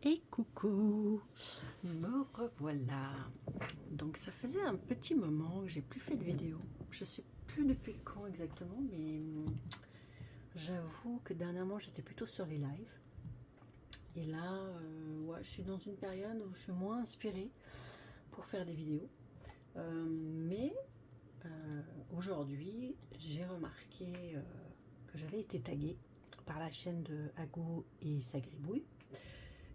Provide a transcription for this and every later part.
Et coucou, me revoilà. Donc ça faisait un petit moment que j'ai plus fait de vidéo. Je sais plus depuis quand exactement, mais j'avoue que dernièrement j'étais plutôt sur les lives. Et là, ouais, je suis dans une période où je suis moins inspirée pour faire des vidéos. Mais aujourd'hui, j'ai remarqué que j'avais été taguée par la chaîne de Ago et Sagribouille,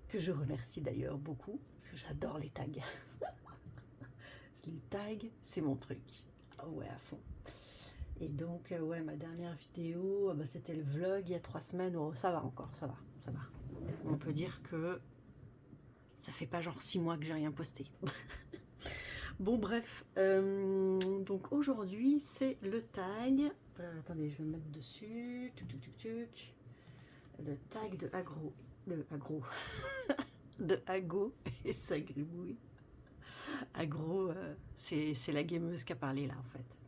que je remercie d'ailleurs beaucoup, parce que j'adore les tags. Les tags, c'est mon truc. Ah ouais, à fond. Et donc, ouais, ma dernière vidéo, bah, c'était le vlog il y a 3 semaines. Oh, ça va encore, ça va, ça va. On peut dire que ça fait pas genre 6 mois que j'ai rien posté. Bon, bref. Donc aujourd'hui, c'est le tag. Attendez, je vais me mettre dessus. Tuc, tuc, tuc, tuc. Le tag de Agro. De Agro. De Ago et Sagribouille. Agro, c'est la gameuse qui a parlé là en fait.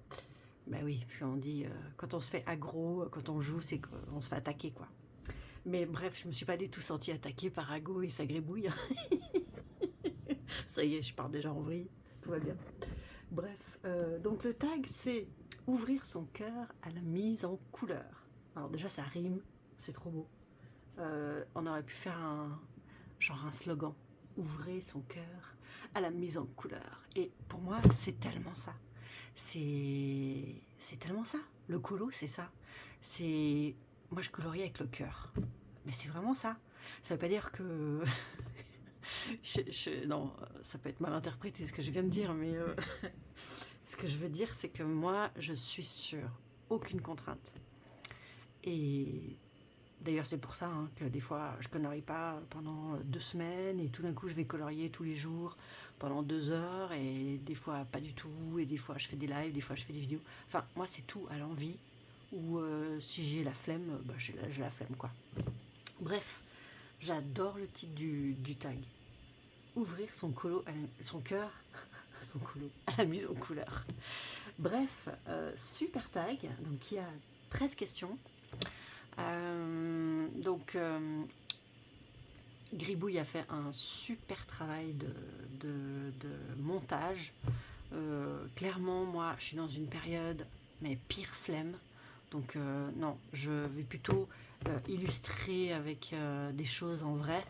Bah oui, parce qu'on dit quand on se fait aggro, quand on joue, c'est qu'on se fait attaquer quoi. Mais bref, je me suis pas du tout sentie attaquée par Ago et sa gribouille. Ça y est, je pars déjà en vrille, tout va bien. Bref, donc le tag c'est ouvrir son cœur à la mise en couleur. Alors déjà ça rime, c'est trop beau. On aurait pu faire un slogan. Ouvrez son cœur à la mise en couleur. Et pour moi, c'est tellement ça. C'est tellement ça. Le colo, c'est ça. C'est moi, je colorie avec le cœur. Mais c'est vraiment ça. Ça veut pas dire que non, ça peut être mal interprété ce que je viens de dire, mais ce que je veux dire, c'est que moi, je suis sur aucune contrainte. Et d'ailleurs, c'est pour ça que des fois, je colorie pas pendant 2 semaines et tout d'un coup, je vais colorier tous les jours pendant 2 heures et des fois pas du tout et des fois je fais des lives, des fois je fais des vidéos. Enfin, moi, c'est tout à l'envie ou si j'ai la flemme, bah, j'ai la flemme quoi. Bref, j'adore le titre du tag. Ouvrir son colo, son cœur, son colo à la mise en couleur. Bref, super tag. Donc il y a 13 questions. Gribouille a fait un super travail de montage. Clairement, moi, je suis dans une période, mais pire flemme. Donc, non, je vais plutôt illustrer avec des choses en vrai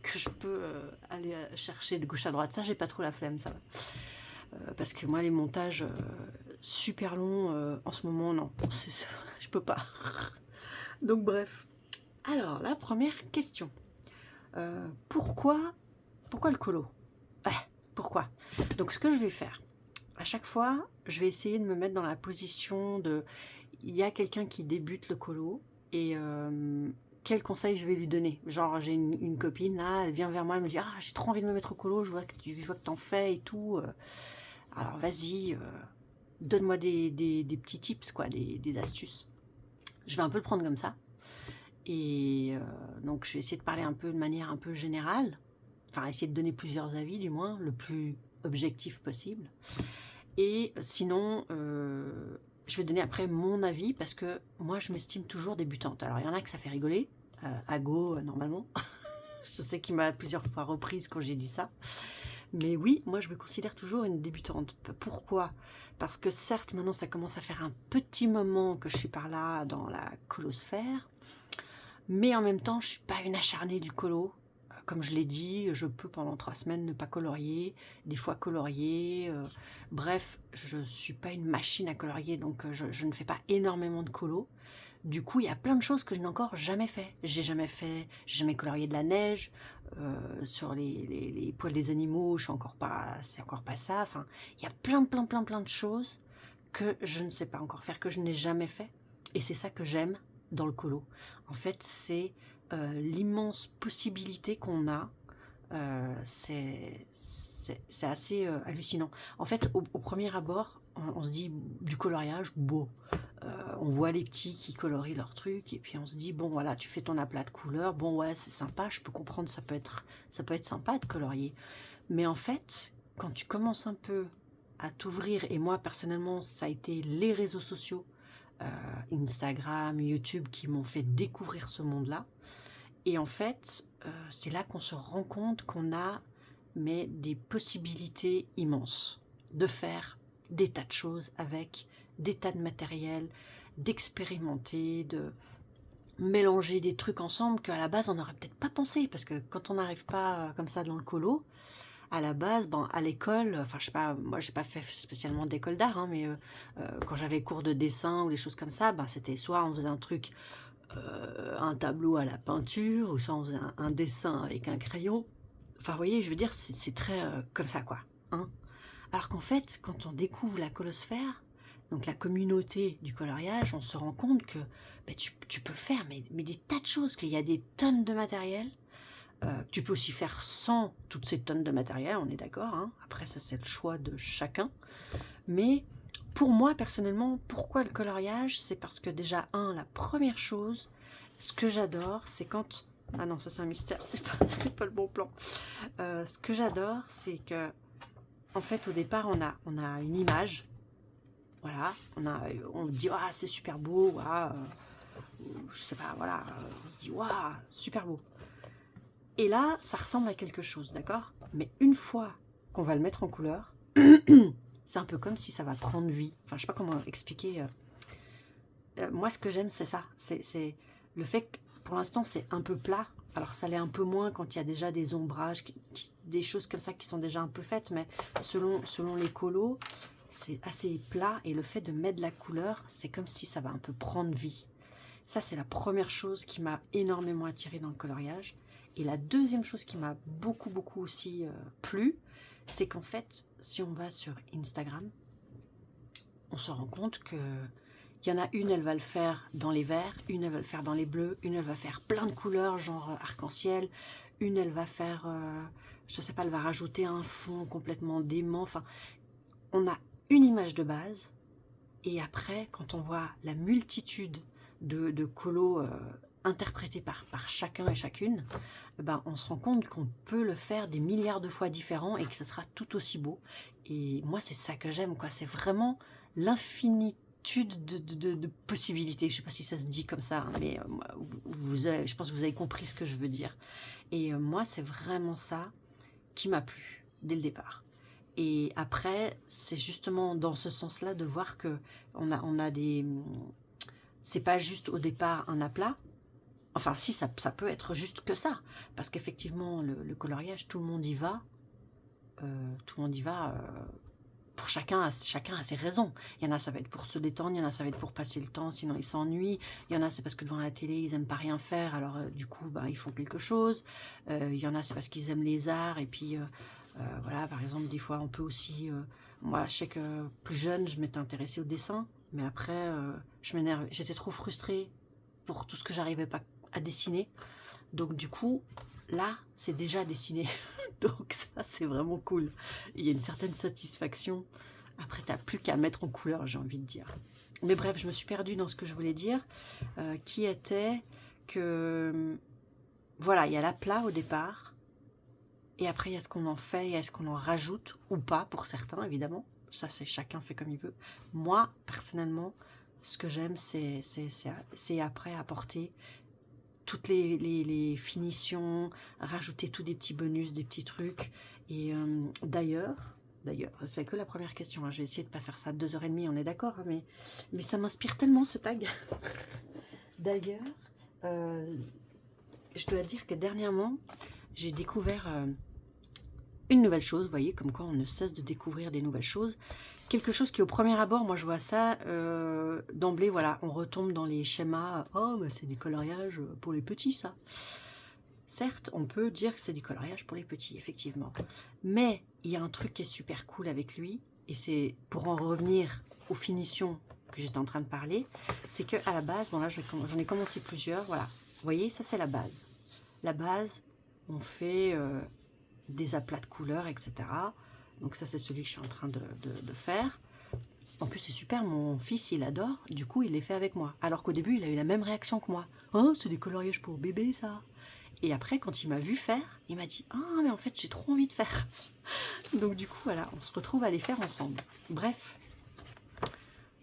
que je peux aller chercher de gauche à droite. Ça, j'ai pas trop la flemme, ça va. Parce que moi, les montages super longs, en ce moment, non, je peux pas. Donc, bref. Alors, la première question. Pourquoi le colo? Pourquoi? Donc ce que je vais faire, à chaque fois, je vais essayer de me mettre dans la position de... Il y a quelqu'un qui débute le colo et quel conseil je vais lui donner? Genre j'ai une copine là, elle vient vers moi, elle me dit « Ah, j'ai trop envie de me mettre au colo, je vois que t'en fais et tout. Alors vas-y, donne-moi des petits tips, quoi, des astuces. » Je vais un peu le prendre comme ça. Et donc je vais essayer de parler un peu de manière un peu générale, enfin essayer de donner plusieurs avis du moins, le plus objectif possible. Et sinon, je vais donner après mon avis parce que moi je m'estime toujours débutante. Alors il y en a que ça fait rigoler, Ago normalement, je sais qu'il m'a plusieurs fois reprise quand j'ai dit ça. Mais oui, moi je me considère toujours une débutante. Pourquoi? Parce que certes maintenant ça commence à faire un petit moment que je suis par là dans la colosphère. Mais en même temps, je ne suis pas une acharnée du colo. Comme je l'ai dit, je peux pendant 3 semaines ne pas colorier, des fois colorier. Bref, je ne suis pas une machine à colorier, donc je ne fais pas énormément de colo. Du coup, il y a plein de choses que je n'ai encore jamais fait. J'ai jamais colorié de la neige. Sur les poils des animaux, c'est encore pas ça. Enfin, il y a plein de choses que je ne sais pas encore faire, que je n'ai jamais fait. Et c'est ça que j'aime dans le colo. En fait, c'est l'immense possibilité qu'on a. C'est assez hallucinant. En fait, au premier abord, on se dit du coloriage, beau. On voit les petits qui colorient leur truc et puis on se dit bon voilà, tu fais ton aplat de couleurs, bon ouais c'est sympa, je peux comprendre, ça peut être sympa de colorier. Mais en fait, quand tu commences un peu à t'ouvrir, et moi personnellement ça a été les réseaux sociaux, Instagram, YouTube qui m'ont fait découvrir ce monde-là. Et en fait, c'est là qu'on se rend compte qu'on a mais des possibilités immenses de faire des tas de choses avec des tas de matériel, d'expérimenter, de mélanger des trucs ensemble qu'à la base on n'aurait peut-être pas pensé, parce que quand on n'arrive pas comme ça dans le colo, à la base, bon, à l'école, enfin je sais pas, moi j'ai pas fait spécialement d'école d'art, hein, mais quand j'avais cours de dessin ou des choses comme ça, ben, c'était soit on faisait un truc, un tableau à la peinture, ou soit on faisait un dessin avec un crayon. Enfin vous voyez, je veux dire, c'est très comme ça quoi. Hein. Alors qu'en fait, quand on découvre la colosphère, donc la communauté du coloriage, on se rend compte que ben, tu peux faire mais des tas de choses, qu'il y a des tonnes de matériel. Tu peux aussi faire sans toutes ces tonnes de matériel, on est d'accord. Hein. Après, ça, c'est le choix de chacun. Mais pour moi, personnellement, pourquoi le coloriage? C'est parce que déjà, la première chose, ce que j'adore, c'est quand... Ah non, ça c'est un mystère, c'est pas le bon plan. Ce que j'adore, c'est que, en fait, au départ, on a une image. Voilà, on dit, ah, c'est super beau, je sais pas, voilà, on se dit, waouh, super beau. Et là, ça ressemble à quelque chose, d'accord? Mais une fois qu'on va le mettre en couleur, c'est un peu comme si ça va prendre vie. Enfin, je sais pas comment expliquer. Moi, ce que j'aime, c'est ça. C'est le fait que, pour l'instant, c'est un peu plat. Alors, ça l'est un peu moins quand il y a déjà des ombrages, des choses comme ça qui sont déjà un peu faites. Mais selon les colos, c'est assez plat. Et le fait de mettre de la couleur, c'est comme si ça va un peu prendre vie. Ça, c'est la première chose qui m'a énormément attirée dans le coloriage. Et la deuxième chose qui m'a beaucoup aussi plu, c'est qu'en fait, si on va sur Instagram, on se rend compte que il y en a une, elle va le faire dans les verts, une, elle va le faire dans les bleus, une, elle va faire plein de couleurs, genre arc-en-ciel, une, elle va faire, je sais pas, elle va rajouter un fond complètement dément. Enfin, on a une image de base, et après, quand on voit la multitude de colos interprétés par chacun et chacune, ben, on se rend compte qu'on peut le faire des milliards de fois différents et que ce sera tout aussi beau. Et moi, c'est ça que j'aime, quoi. C'est vraiment l'infinitude de possibilités. Je ne sais pas si ça se dit comme ça, hein, mais je pense que vous avez compris ce que je veux dire. Et moi, c'est vraiment ça qui m'a plu dès le départ. Et après, c'est justement dans ce sens-là de voir que on a des... C'est pas juste au départ un aplat. Enfin, si, ça peut être juste que ça. Parce qu'effectivement, le coloriage, tout le monde y va. Tout le monde y va. Pour chacun a ses raisons. Il y en a, ça va être pour se détendre. Il y en a, ça va être pour passer le temps, sinon ils s'ennuient. Il y en a, c'est parce que devant la télé, ils aiment pas rien faire. Alors, du coup, bah, ils font quelque chose. Il y en a, c'est parce qu'ils aiment les arts. Et puis... voilà, par exemple, des fois, on peut aussi... moi, je sais que plus jeune, je m'étais intéressée au dessin, mais après, je m'énerve. J'étais trop frustrée pour tout ce que j'arrivais pas à dessiner. Donc, du coup, là, c'est déjà dessiné. Donc, ça, c'est vraiment cool. Il y a une certaine satisfaction. Après, t'as plus qu'à mettre en couleur, j'ai envie de dire. Mais bref, je me suis perdue dans ce que je voulais dire, qui était que... Voilà, il y a l'aplat au départ. Et après, il y a ce qu'on en fait, il y a ce qu'on en rajoute, ou pas, pour certains, évidemment. Ça, c'est chacun fait comme il veut. Moi, personnellement, ce que j'aime, c'est après apporter toutes les finitions, rajouter tous des petits bonus, des petits trucs. Et d'ailleurs, c'est que la première question. Hein, je vais essayer de ne pas faire ça 2h30, on est d'accord. Hein, mais ça m'inspire tellement, ce tag. D'ailleurs, je dois dire que dernièrement, j'ai découvert... une nouvelle chose, vous voyez, comme quoi on ne cesse de découvrir des nouvelles choses. Quelque chose qui, au premier abord, moi je vois ça, d'emblée, voilà, on retombe dans les schémas, oh, mais c'est du coloriage pour les petits, ça. Certes, on peut dire que c'est du coloriage pour les petits, effectivement. Mais il y a un truc qui est super cool avec lui, et c'est pour en revenir aux finitions que j'étais en train de parler, c'est qu'à la base, bon là j'en ai commencé plusieurs, voilà. Vous voyez, ça c'est la base. La base, on fait... des aplats de couleurs, etc. Donc ça, c'est celui que je suis en train de faire. En plus, c'est super, mon fils, il adore. Du coup, il les fait avec moi. Alors qu'au début, il a eu la même réaction que moi. « Oh, c'est des coloriages pour bébé, ça !» Et après, quand il m'a vu faire, il m'a dit « Ah, mais en fait, j'ai trop envie de faire. » Donc du coup, voilà, on se retrouve à les faire ensemble. Bref,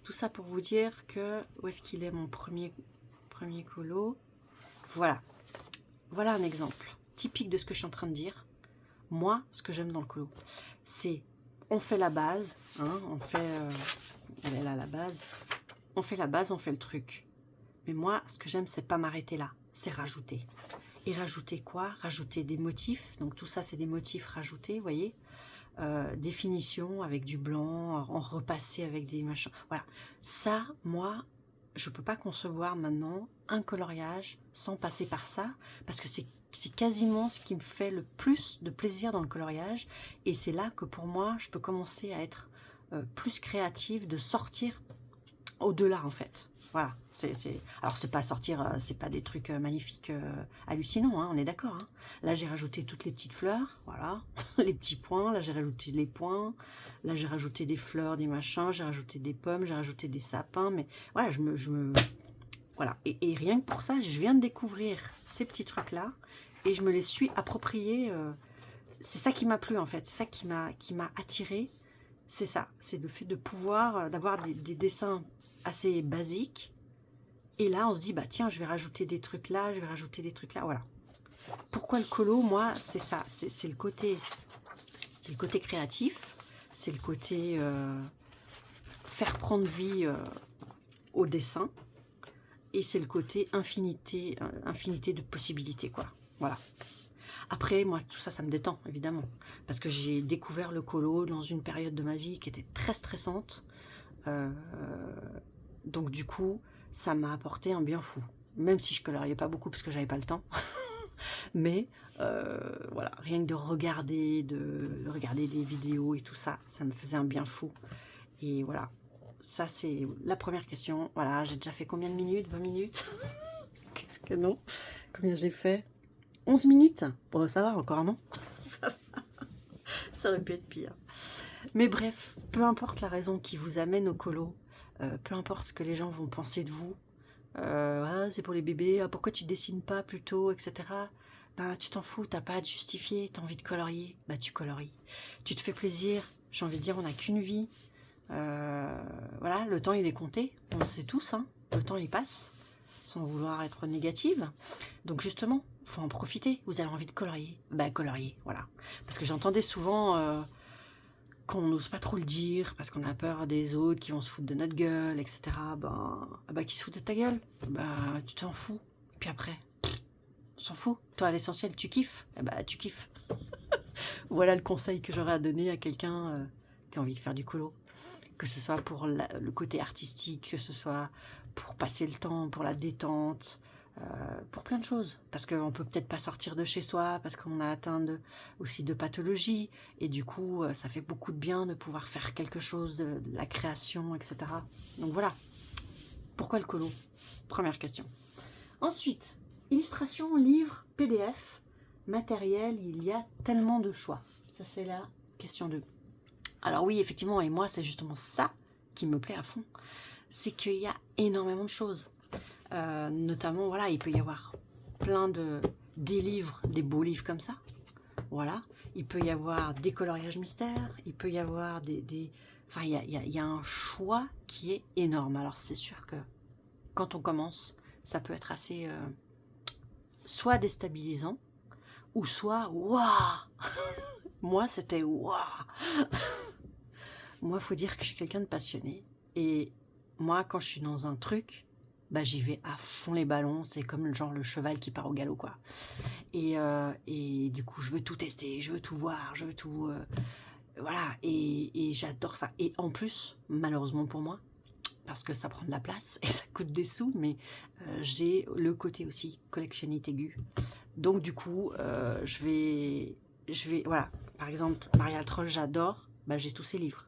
tout ça pour vous dire que... Où est-ce qu'il est, mon premier colo? Voilà. voilà un exemple typique de ce que je suis en train de dire. Moi, ce que j'aime dans le colo, c'est, on fait la base, hein, on fait, elle est là la base, on fait la base, on fait le truc. Mais moi, ce que j'aime, c'est pas m'arrêter là, c'est rajouter. Et rajouter quoi? Rajouter des motifs, donc tout ça, c'est des motifs rajoutés, vous voyez, des finitions avec du blanc, en repasser avec des machins. Voilà, ça, moi, je peux pas concevoir maintenant un coloriage sans passer par ça, parce que c'est quasiment ce qui me fait le plus de plaisir dans le coloriage, et c'est là que pour moi, je peux commencer à être plus créative, de sortir au-delà en fait. Voilà. Alors c'est pas sortir, c'est pas des trucs magnifiques, hallucinants, hein, on est d'accord. Hein. Là j'ai rajouté toutes les petites fleurs, voilà, les petits points. Là j'ai rajouté les points. Là j'ai rajouté des fleurs, des machins. J'ai rajouté des pommes, j'ai rajouté des sapins. Mais voilà, voilà. Et rien que pour ça, je viens de découvrir ces petits trucs là et je me les suis appropriés. C'est ça qui m'a plu en fait, c'est ça qui m'a attiré. C'est ça, c'est le fait de pouvoir, d'avoir des dessins assez basiques. Et là, on se dit, bah tiens, je vais rajouter des trucs là, je vais rajouter des trucs là, voilà. Pourquoi le colo? Moi, c'est ça, c'est le côté créatif, c'est le côté faire prendre vie au dessin, et c'est le côté infinité de possibilités, quoi. Voilà. Après, moi, tout ça, ça me détend, évidemment. Parce que j'ai découvert le colo dans une période de ma vie qui était très stressante. Donc, du coup, ça m'a apporté un bien fou. Même si je coloriais pas beaucoup parce que j'avais pas le temps. Mais, voilà, rien que de regarder des vidéos et tout ça, ça me faisait un bien fou. Et voilà, ça, c'est la première question. Voilà, j'ai déjà fait combien de minutes? 20 minutes? Qu'est-ce que non? Combien j'ai fait? 11 minutes? Bon, ça va encore, non? Ça aurait pu être pire. Mais bref, peu importe la raison qui vous amène au colo, peu importe ce que les gens vont penser de vous, ah, c'est pour les bébés, ah, pourquoi tu dessines pas plutôt, etc. Ben, tu t'en fous, t'as pas à te justifier, t'as envie de colorier, bah tu colories. Tu te fais plaisir, j'ai envie de dire, on n'a qu'une vie. Voilà, le temps il est compté, on le sait tous, hein, le temps il passe, sans vouloir être négative. Donc justement, faut en profiter. Vous avez envie de colorier, ben colorier, voilà. Parce que j'entendais souvent qu'on n'ose pas trop le dire, parce qu'on a peur des autres qui vont se foutre de notre gueule, etc. Ben qui se foutent de ta gueule, ben tu t'en fous. Et puis après, on s'en fout. Toi, à l'essentiel, tu kiffes, eh ben tu kiffes. Voilà le conseil que j'aurais à donner à quelqu'un qui a envie de faire du colo. Que ce soit pour le côté artistique, que ce soit pour passer le temps, pour la détente, pour plein de choses. Parce qu'on peut peut-être pas sortir de chez soi, parce qu'on a atteint aussi de pathologies, et du coup, ça fait beaucoup de bien de pouvoir faire quelque chose, de la création, etc. Donc voilà. Pourquoi le colo? Première question. Ensuite, illustration, livre, PDF, matériel, il y a tellement de choix. Ça, c'est la question 2. Alors oui, effectivement, et moi, c'est justement ça qui me plaît à fond. C'est qu'il y a énormément de choses. Notamment, voilà, il peut y avoir des livres, des beaux livres comme ça. Voilà. Il peut y avoir des coloriages mystères. Il peut y avoir enfin, il y a un choix qui est énorme. Alors, c'est sûr que quand on commence, ça peut être assez soit déstabilisant, ou soit waouh. Moi, c'était waouh. Moi, il faut dire que je suis quelqu'un de passionné. Et moi, quand je suis dans un truc, bah, j'y vais à fond les ballons. C'est comme genre le cheval qui part au galop, quoi. Et du coup, je veux tout tester, je veux tout voir, je veux tout... voilà, et j'adore ça. Et en plus, malheureusement pour moi, parce que ça prend de la place et ça coûte des sous, mais j'ai le côté aussi collectionnite aiguë. Donc du coup, je vais... Voilà, par exemple, Maria Troll, j'adore. Bah, j'ai tous ses livres.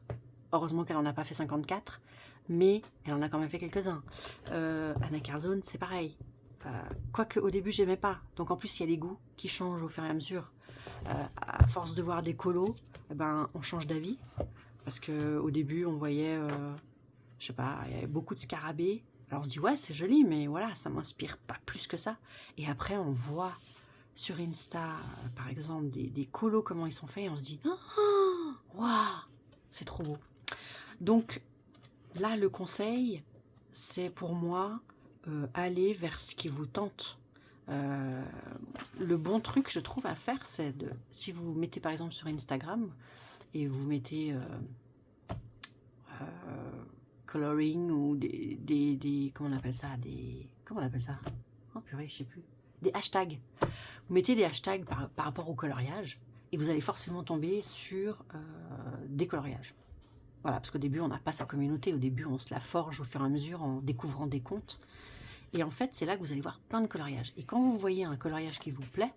Heureusement qu'elle en a pas fait 54, mais elle en a quand même fait quelques-uns. Anna Carzone, c'est pareil. Quoique au début, j'aimais pas. Donc en plus, il y a les goûts qui changent au fur et à mesure. À force de voir des colos, ben, on change d'avis. Parce qu'au début, on voyait, je sais pas, il y avait beaucoup de scarabées. Alors on se dit, ouais, c'est joli, mais voilà, ça m'inspire pas plus que ça. Et après, on voit sur Insta, par exemple, des colos, comment ils sont faits, et on se dit, oh, waouh, c'est trop beau. Donc là, le conseil, c'est pour moi aller vers ce qui vous tente. Le bon truc, je trouve, à faire, c'est de, si vous mettez par exemple sur Instagram et vous mettez coloring ou des comment on appelle ça, comment on appelle ça, oh purée, je sais plus, des hashtags. Vous mettez des hashtags par rapport au coloriage et vous allez forcément tomber sur des coloriages. Voilà, parce qu'au début, on n'a pas sa communauté. Au début, on se la forge au fur et à mesure en découvrant des comptes. Et en fait, c'est là que vous allez voir plein de coloriages. Et quand vous voyez un coloriage qui vous plaît,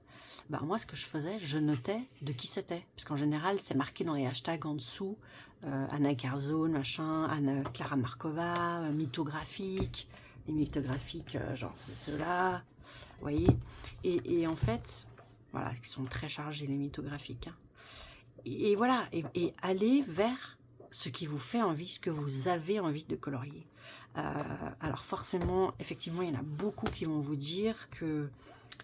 ben moi, ce que je faisais, je notais de qui c'était. Parce qu'en général, c'est marqué dans les hashtags en dessous. Anna Carzone, machin, Clara Markova, mythographique. Les mythographiques, genre, c'est ceux-là. Vous voyez, et en fait, voilà, ils sont très chargés, les mythographiques. Hein. Et voilà, et aller vers ce qui vous fait envie, ce que vous avez envie de colorier. Alors forcément, effectivement, il y en a beaucoup qui vont vous dire que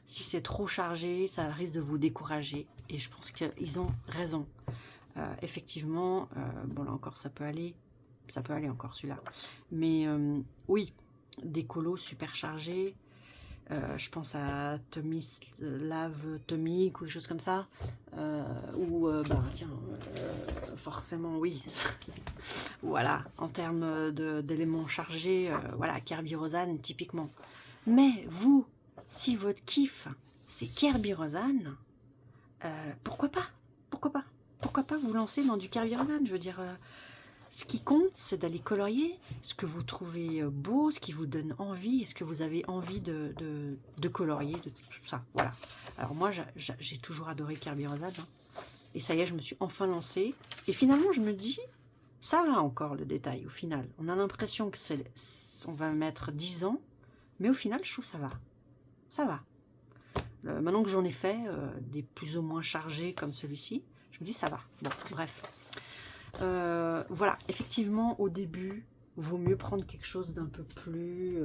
si c'est trop chargé, ça risque de vous décourager. Et je pense qu'ils ont raison. Effectivement, bon là encore, ça peut aller encore celui-là. Mais oui, des colos super chargés. Je pense à Love Tomic ou quelque chose comme ça. Forcément, oui. Voilà, en termes d'éléments chargés, voilà, Kerby Rosanne, typiquement. Mais vous, si votre kiff, c'est Kerby Rosanne, pourquoi pas? Pourquoi pas? Pourquoi pas vous lancer dans du Kerby Rosanne? Je veux dire, ce qui compte, c'est d'aller colorier ce que vous trouvez beau, ce qui vous donne envie, et ce que vous avez envie de colorier, de tout ça. Voilà. Alors moi, j'ai toujours adoré Kerby Rosanne. Hein. Et ça y est, je me suis enfin lancée. Et finalement, je me dis, ça va encore le détail, au final. On a l'impression que on va mettre 10 ans, mais au final, je trouve que ça va. Ça va. Maintenant que j'en ai fait, des plus ou moins chargés comme celui-ci, je me dis, ça va. Bon, bref. Voilà, effectivement, au début, vaut mieux prendre quelque chose d'un peu plus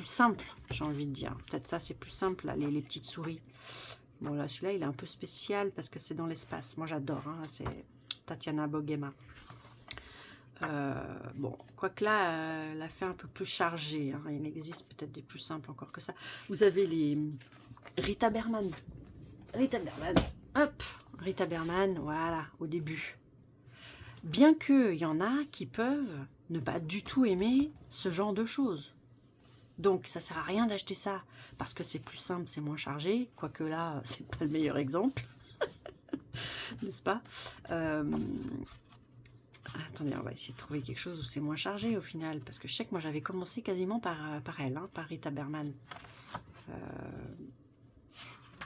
simple, j'ai envie de dire. Peut-être ça, c'est plus simple, là, les petites souris. Bon, là, celui-là, il est un peu spécial parce que c'est dans l'espace. Moi, j'adore, hein, c'est Tatiana Bogema. Bon, quoique là, elle a fait un peu plus chargé. Hein. Il existe peut-être des plus simples encore que ça. Vous avez les Rita Berman. Rita Berman, hop, Rita Berman, voilà, au début. Bien qu'il y en a qui peuvent ne pas du tout aimer ce genre de choses. Donc, ça sert à rien d'acheter ça parce que c'est plus simple, c'est moins chargé. Quoique là, c'est pas le meilleur exemple. N'est-ce pas? Attendez, on va essayer de trouver quelque chose où c'est moins chargé au final. Parce que je sais que moi, j'avais commencé quasiment par elle, hein, par Rita Berman.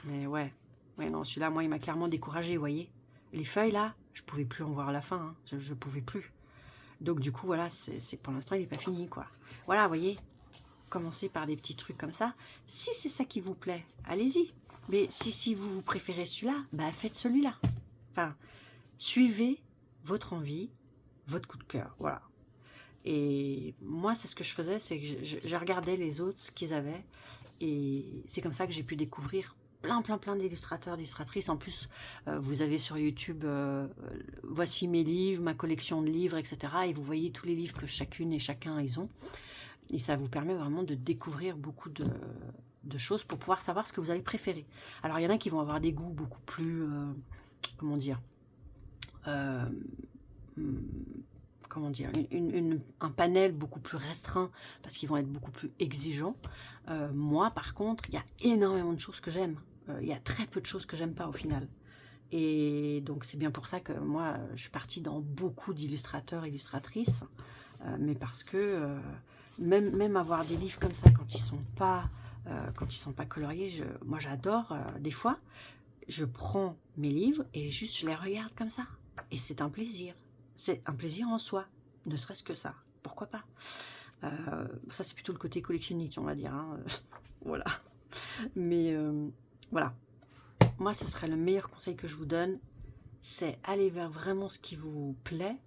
Mais ouais. Ouais, non, celui-là, moi, il m'a clairement découragé, vous voyez. Les feuilles, là, je pouvais plus en voir la fin. Hein. Je pouvais plus. Donc, du coup, voilà, c'est pour l'instant, il n'est pas fini, quoi. Voilà, vous voyez. Commencez par des petits trucs comme ça. Si c'est ça qui vous plaît, allez-y. Mais si vous préférez celui-là, bah faites celui-là. Enfin, suivez votre envie, votre coup de cœur, voilà. Et moi, c'est ce que je faisais, c'est que je regardais les autres, ce qu'ils avaient, et c'est comme ça que j'ai pu découvrir plein d'illustrateurs, d'illustratrices. En plus, vous avez sur YouTube, voici mes livres, ma collection de livres, etc. Et vous voyez tous les livres que chacune et chacun ils ont. Et ça vous permet vraiment de découvrir beaucoup de choses pour pouvoir savoir ce que vous allez préférer. Alors, il y en a qui vont avoir des goûts beaucoup plus, comment dire, un panel beaucoup plus restreint parce qu'ils vont être beaucoup plus exigeants. Moi, par contre, il y a énormément de choses que j'aime. Il y a très peu de choses que j'aime pas au final. Et donc, c'est bien pour ça que moi, je suis partie dans beaucoup d'illustrateurs et illustratrices, mais parce que même avoir des livres comme ça quand ils sont pas coloriés, moi j'adore. Des fois, je prends mes livres et juste je les regarde comme ça. Et c'est un plaisir. C'est un plaisir en soi. Ne serait-ce que ça. Pourquoi pas? Ça, c'est plutôt le côté collectionniste, on va dire. Hein. Voilà. Mais voilà. Moi, ce serait le meilleur conseil que je vous donne. C'est aller vers vraiment ce qui vous plaît.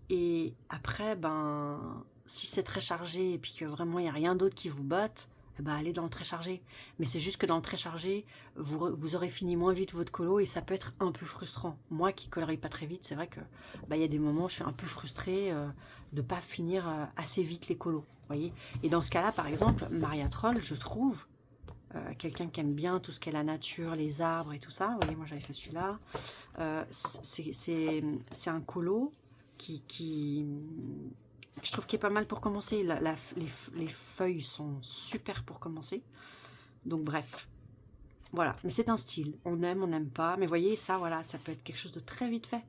Et après, ben, si c'est très chargé et puis que vraiment il n'y a rien d'autre qui vous botte, eh ben, allez dans le très chargé. Mais c'est juste que dans le très chargé, vous aurez fini moins vite votre colo et ça peut être un peu frustrant. Moi qui colorie pas très vite, c'est vrai que il y a des moments où je suis un peu frustrée de pas finir assez vite les colos. Voyez. Et dans ce cas-là, par exemple, Maria Troll, je trouve, quelqu'un qui aime bien tout ce qui est la nature, les arbres et tout ça. Vous voyez, moi j'avais fait celui-là. C'est un colo qui je trouve qu'il est pas mal pour commencer. Les feuilles sont super pour commencer. Donc bref, voilà. Mais c'est un style. On aime, on n'aime pas. Mais voyez, ça, voilà, ça peut être quelque chose de très vite fait.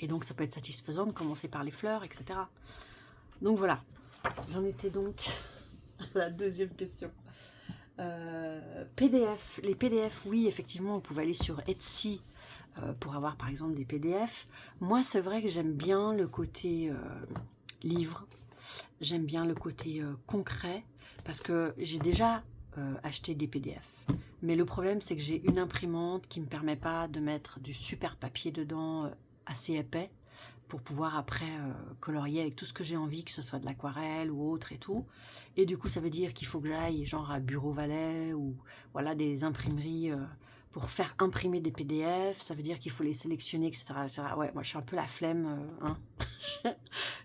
Et donc ça peut être satisfaisant de commencer par les fleurs, etc. Donc voilà. J'en étais donc à la deuxième question. PDF. Les PDF, oui, effectivement, vous pouvez aller sur Etsy pour avoir par exemple des PDF. Moi, c'est vrai que j'aime bien le côté livre. J'aime bien le côté concret parce que j'ai déjà acheté des PDF. Mais le problème, c'est que j'ai une imprimante qui ne me permet pas de mettre du super papier dedans assez épais pour pouvoir après colorier avec tout ce que j'ai envie, que ce soit de l'aquarelle ou autre et tout. Et du coup, ça veut dire qu'il faut que j'aille genre à Bureau Valais ou voilà des imprimeries pour faire imprimer des PDF. Ça veut dire qu'il faut les sélectionner, etc. Ouais, moi je suis un peu la flemme, hein.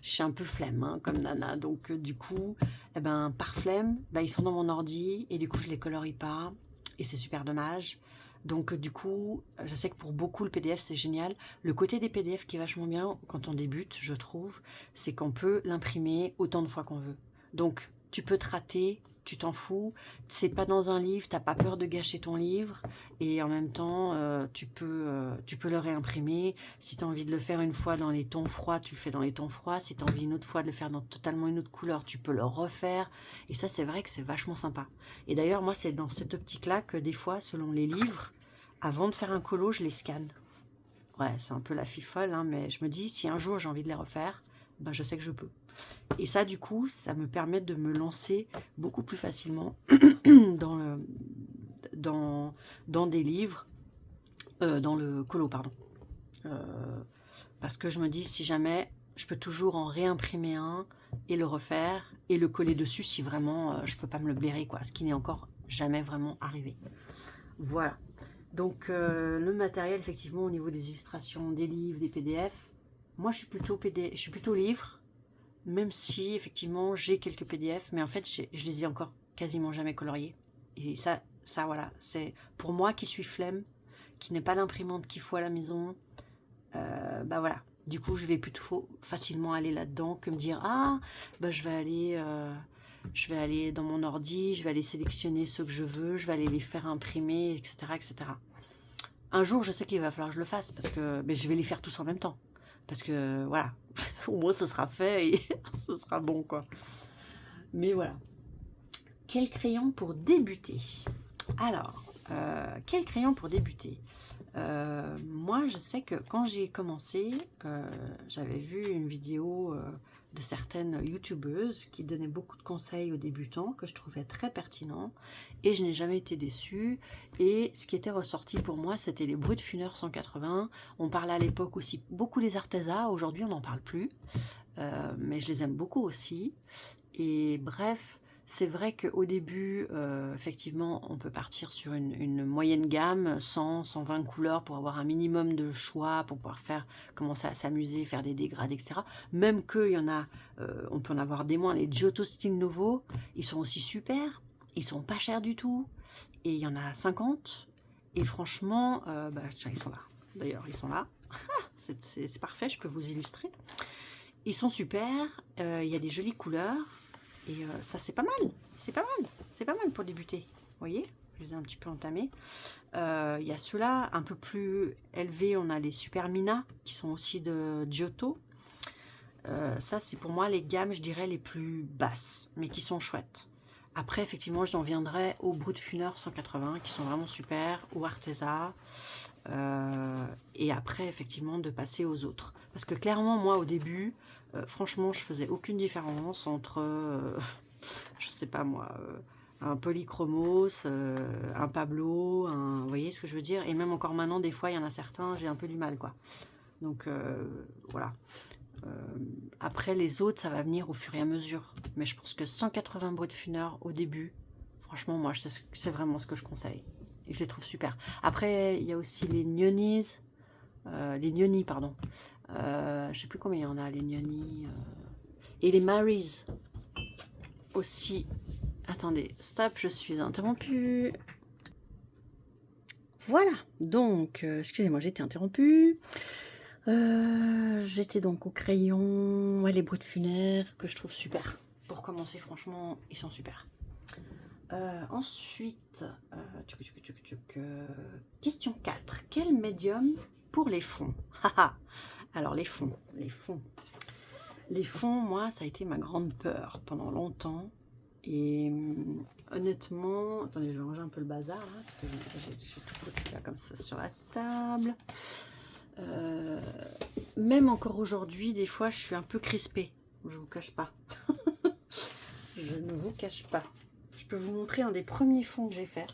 Je suis un peu flemme, hein, comme Nana. Donc du coup, eh ben, par flemme, bah, ils sont dans mon ordi et du coup je les colorie pas et c'est super dommage. Donc du coup, je sais que pour beaucoup le PDF c'est génial. Le côté des PDF qui est vachement bien quand on débute, je trouve, c'est qu'on peut l'imprimer autant de fois qu'on veut. Donc tu peux te rater, tu t'en fous, c'est pas dans un livre, t'as pas peur de gâcher ton livre et en même temps tu peux le réimprimer. Si tu as envie de le faire une fois dans les tons froids, tu le fais dans les tons froids. Si tu as envie une autre fois de le faire dans totalement une autre couleur, tu peux le refaire. Et ça, c'est vrai que c'est vachement sympa. Et d'ailleurs, moi, c'est dans cette optique-là que des fois, selon les livres, avant de faire un colo, je les scanne. Ouais, c'est un peu la fifole, hein, mais je me dis, si un jour j'ai envie de les refaire, ben, je sais que je peux. Et ça, du coup, ça me permet de me lancer beaucoup plus facilement dans des livres, dans le colo, pardon. Parce que je me dis, si jamais, je peux toujours en réimprimer un et le refaire et le coller dessus si vraiment je peux pas me le blairer, quoi, ce qui n'est encore jamais vraiment arrivé. Voilà. Donc le matériel, effectivement, au niveau des illustrations, des livres, des PDF, moi je suis plutôt livre, même si effectivement j'ai quelques PDF, mais en fait je les ai encore quasiment jamais coloriés. Et ça voilà, c'est pour moi qui suis flemme, qui n'ai pas l'imprimante qu'il faut à la maison, bah voilà. Du coup, je vais plutôt facilement aller là-dedans que me dire ah, bah je vais aller dans mon ordi, je vais aller sélectionner ceux que je veux, je vais aller les faire imprimer, etc., etc. Un jour, je sais qu'il va falloir que je le fasse parce que je vais les faire tous en même temps. Parce que voilà, au moins ce sera fait et ce sera bon quoi. Mais voilà. Quel crayon pour débuter? Alors, quel crayon pour débuter? Moi, je sais que quand j'ai commencé, j'avais vu une vidéo de certaines youtubeuses qui donnaient beaucoup de conseils aux débutants que je trouvais très pertinents et je n'ai jamais été déçue. Et ce qui était ressorti pour moi, c'était les Brutfunner 180. On parlait à l'époque aussi beaucoup des Arteza. Aujourd'hui, on n'en parle plus, mais je les aime beaucoup aussi. Et bref, c'est vrai qu'au début, effectivement, on peut partir sur une moyenne gamme, 100, 120 couleurs pour avoir un minimum de choix, pour pouvoir commencer à s'amuser, faire des dégradés, etc. Même qu'il y en a, on peut en avoir des moins. Les Giotto Style Novo, ils sont aussi super, ils sont pas chers du tout, et il y en a 50. Et franchement, tiens, ils sont là. D'ailleurs, ils sont là. C'est parfait, je peux vous illustrer. Ils sont super, il y a des jolies couleurs. Et ça, c'est pas mal. C'est pas mal. C'est pas mal pour débuter. Vous voyez, je les ai un petit peu entamés. Il y a ceux-là, un peu plus élevés. On a les Super Mina, qui sont aussi de Giotto. Ça, c'est pour moi les gammes, je dirais, les plus basses, mais qui sont chouettes. Après, effectivement, j'en viendrai aux Brutfunner 180, qui sont vraiment super, ou Arteza. Et après, effectivement, de passer aux autres. Parce que clairement, moi, au début... franchement, je faisais aucune différence entre, je sais pas moi, un Polychromos, un Pablo, vous voyez ce que je veux dire? Et même encore maintenant, des fois, il y en a certains, j'ai un peu du mal, quoi. Donc, voilà. Après, les autres, ça va venir au fur et à mesure. Mais je pense que 180 Brutfunner au début, Franchement, moi, c'est vraiment ce que je conseille. Et je les trouve super. Après, il y a aussi les Nyonis. Les Nyonis, pardon. Je sais plus combien il y en a, les Nyonis. Et les Mary's aussi. Attendez, stop, je suis interrompue. Voilà, donc, excusez-moi, j'ai été interrompue. J'étais donc au crayon, ouais, les boîtes funéraires, que je trouve super. Pour commencer, franchement, ils sont super. Ensuite, question 4. Quel médium pour les fonds? Alors, les fonds. Les fonds, moi, ça a été ma grande peur pendant longtemps. Et honnêtement, attendez, je vais ranger un peu le bazar là, parce que j'ai tout foutu là comme ça sur la table. Même encore aujourd'hui, des fois, je suis un peu crispée. Je vous cache pas. Je ne vous cache pas. Je peux vous montrer un des premiers fonds que j'ai fait.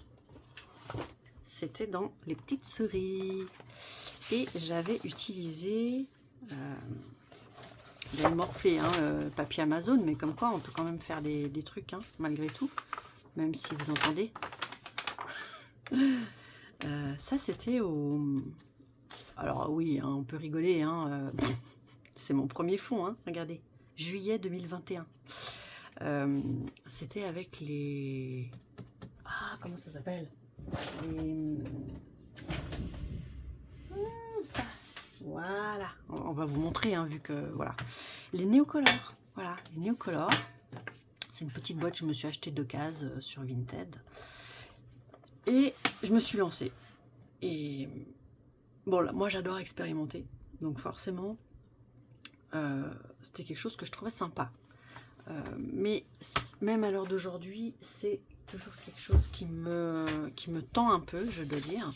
C'était dans les petites souris. Et j'avais utilisé... J'avais morflé papier Amazon, mais comme quoi on peut quand même faire des trucs, hein, malgré tout, même si vous entendez. Ça c'était au... Alors oui, hein, on peut rigoler, hein, c'est mon premier fond, hein, regardez, juillet 2021. C'était avec les... Ah, comment ça s'appelle? Les... Ça. Voilà, on va vous montrer, hein, vu que, voilà. Les Neocolor, voilà, les Neocolor. C'est une petite boîte que je me suis acheté d'occasion sur Vinted. Et je me suis lancée. Et bon, là, moi j'adore expérimenter. Donc forcément, c'était quelque chose que je trouvais sympa. Mais même à l'heure d'aujourd'hui, c'est toujours quelque chose qui me tend un peu, je dois dire.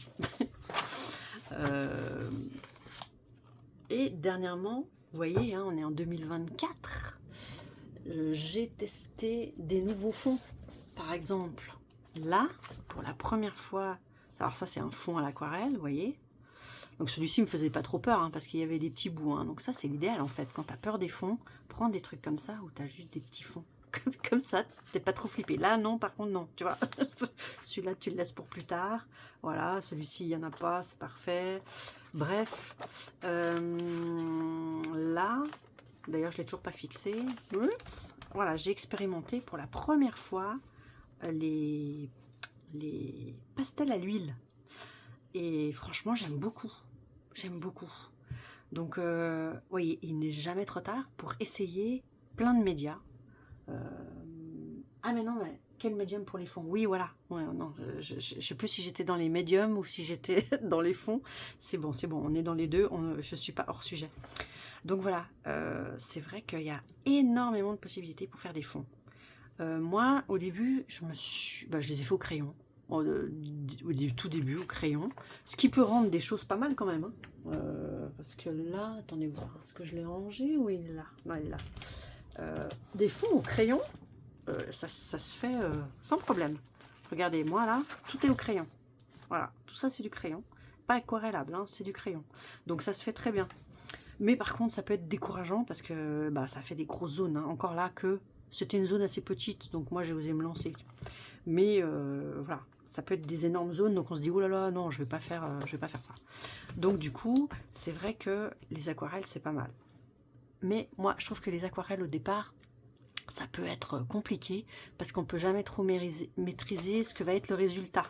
Et dernièrement, vous voyez, hein, on est en 2024, j'ai testé des nouveaux fonds. Par exemple, là, pour la première fois, alors ça c'est un fond à l'aquarelle, vous voyez. Donc celui-ci me faisait pas trop peur, hein, parce qu'il y avait des petits bouts. Hein. Donc ça c'est l'idéal en fait, quand tu as peur des fonds, prends des trucs comme ça, où tu as juste des petits fonds. Comme ça, t'es pas trop flippé. Là, non, par contre, non, tu vois. Celui-là, tu le laisses pour plus tard. Voilà, celui-ci, il n'y en a pas, c'est parfait. Bref, là, d'ailleurs, je l'ai toujours pas fixé. Oups, voilà, j'ai expérimenté pour la première fois les pastels à l'huile. Et franchement, j'aime beaucoup. J'aime beaucoup. Donc, voyez, il n'est jamais trop tard pour essayer plein de médias. Ah mais non, mais quel médium pour les fonds? Oui, voilà. Ouais, non, je sais plus si j'étais dans les médiums ou si j'étais dans les fonds. C'est bon, on est dans les deux. Je suis pas hors sujet. Donc voilà, c'est vrai qu'il y a énormément de possibilités pour faire des fonds. Moi, au début, je les ai fait au crayon. Au tout début, au crayon. Ce qui peut rendre des choses pas mal quand même. Hein. Parce que là, attendez voir, est-ce que je l'ai rangé ou il est là? Non, il est là. Des fonds au crayon, ça se fait sans problème. Regardez, moi là, tout est au crayon. Voilà, tout ça c'est du crayon. Pas aquarellable, hein, c'est du crayon. Donc ça se fait très bien. Mais par contre, ça peut être décourageant parce que ça fait des grosses zones. Hein. Encore là que c'était une zone assez petite, donc moi j'ai osé me lancer. Mais voilà, ça peut être des énormes zones, donc on se dit oh là là, non, je vais pas faire ça. Donc du coup, c'est vrai que les aquarelles c'est pas mal. Mais moi, je trouve que les aquarelles, au départ, ça peut être compliqué parce qu'on ne peut jamais trop maîtriser ce que va être le résultat.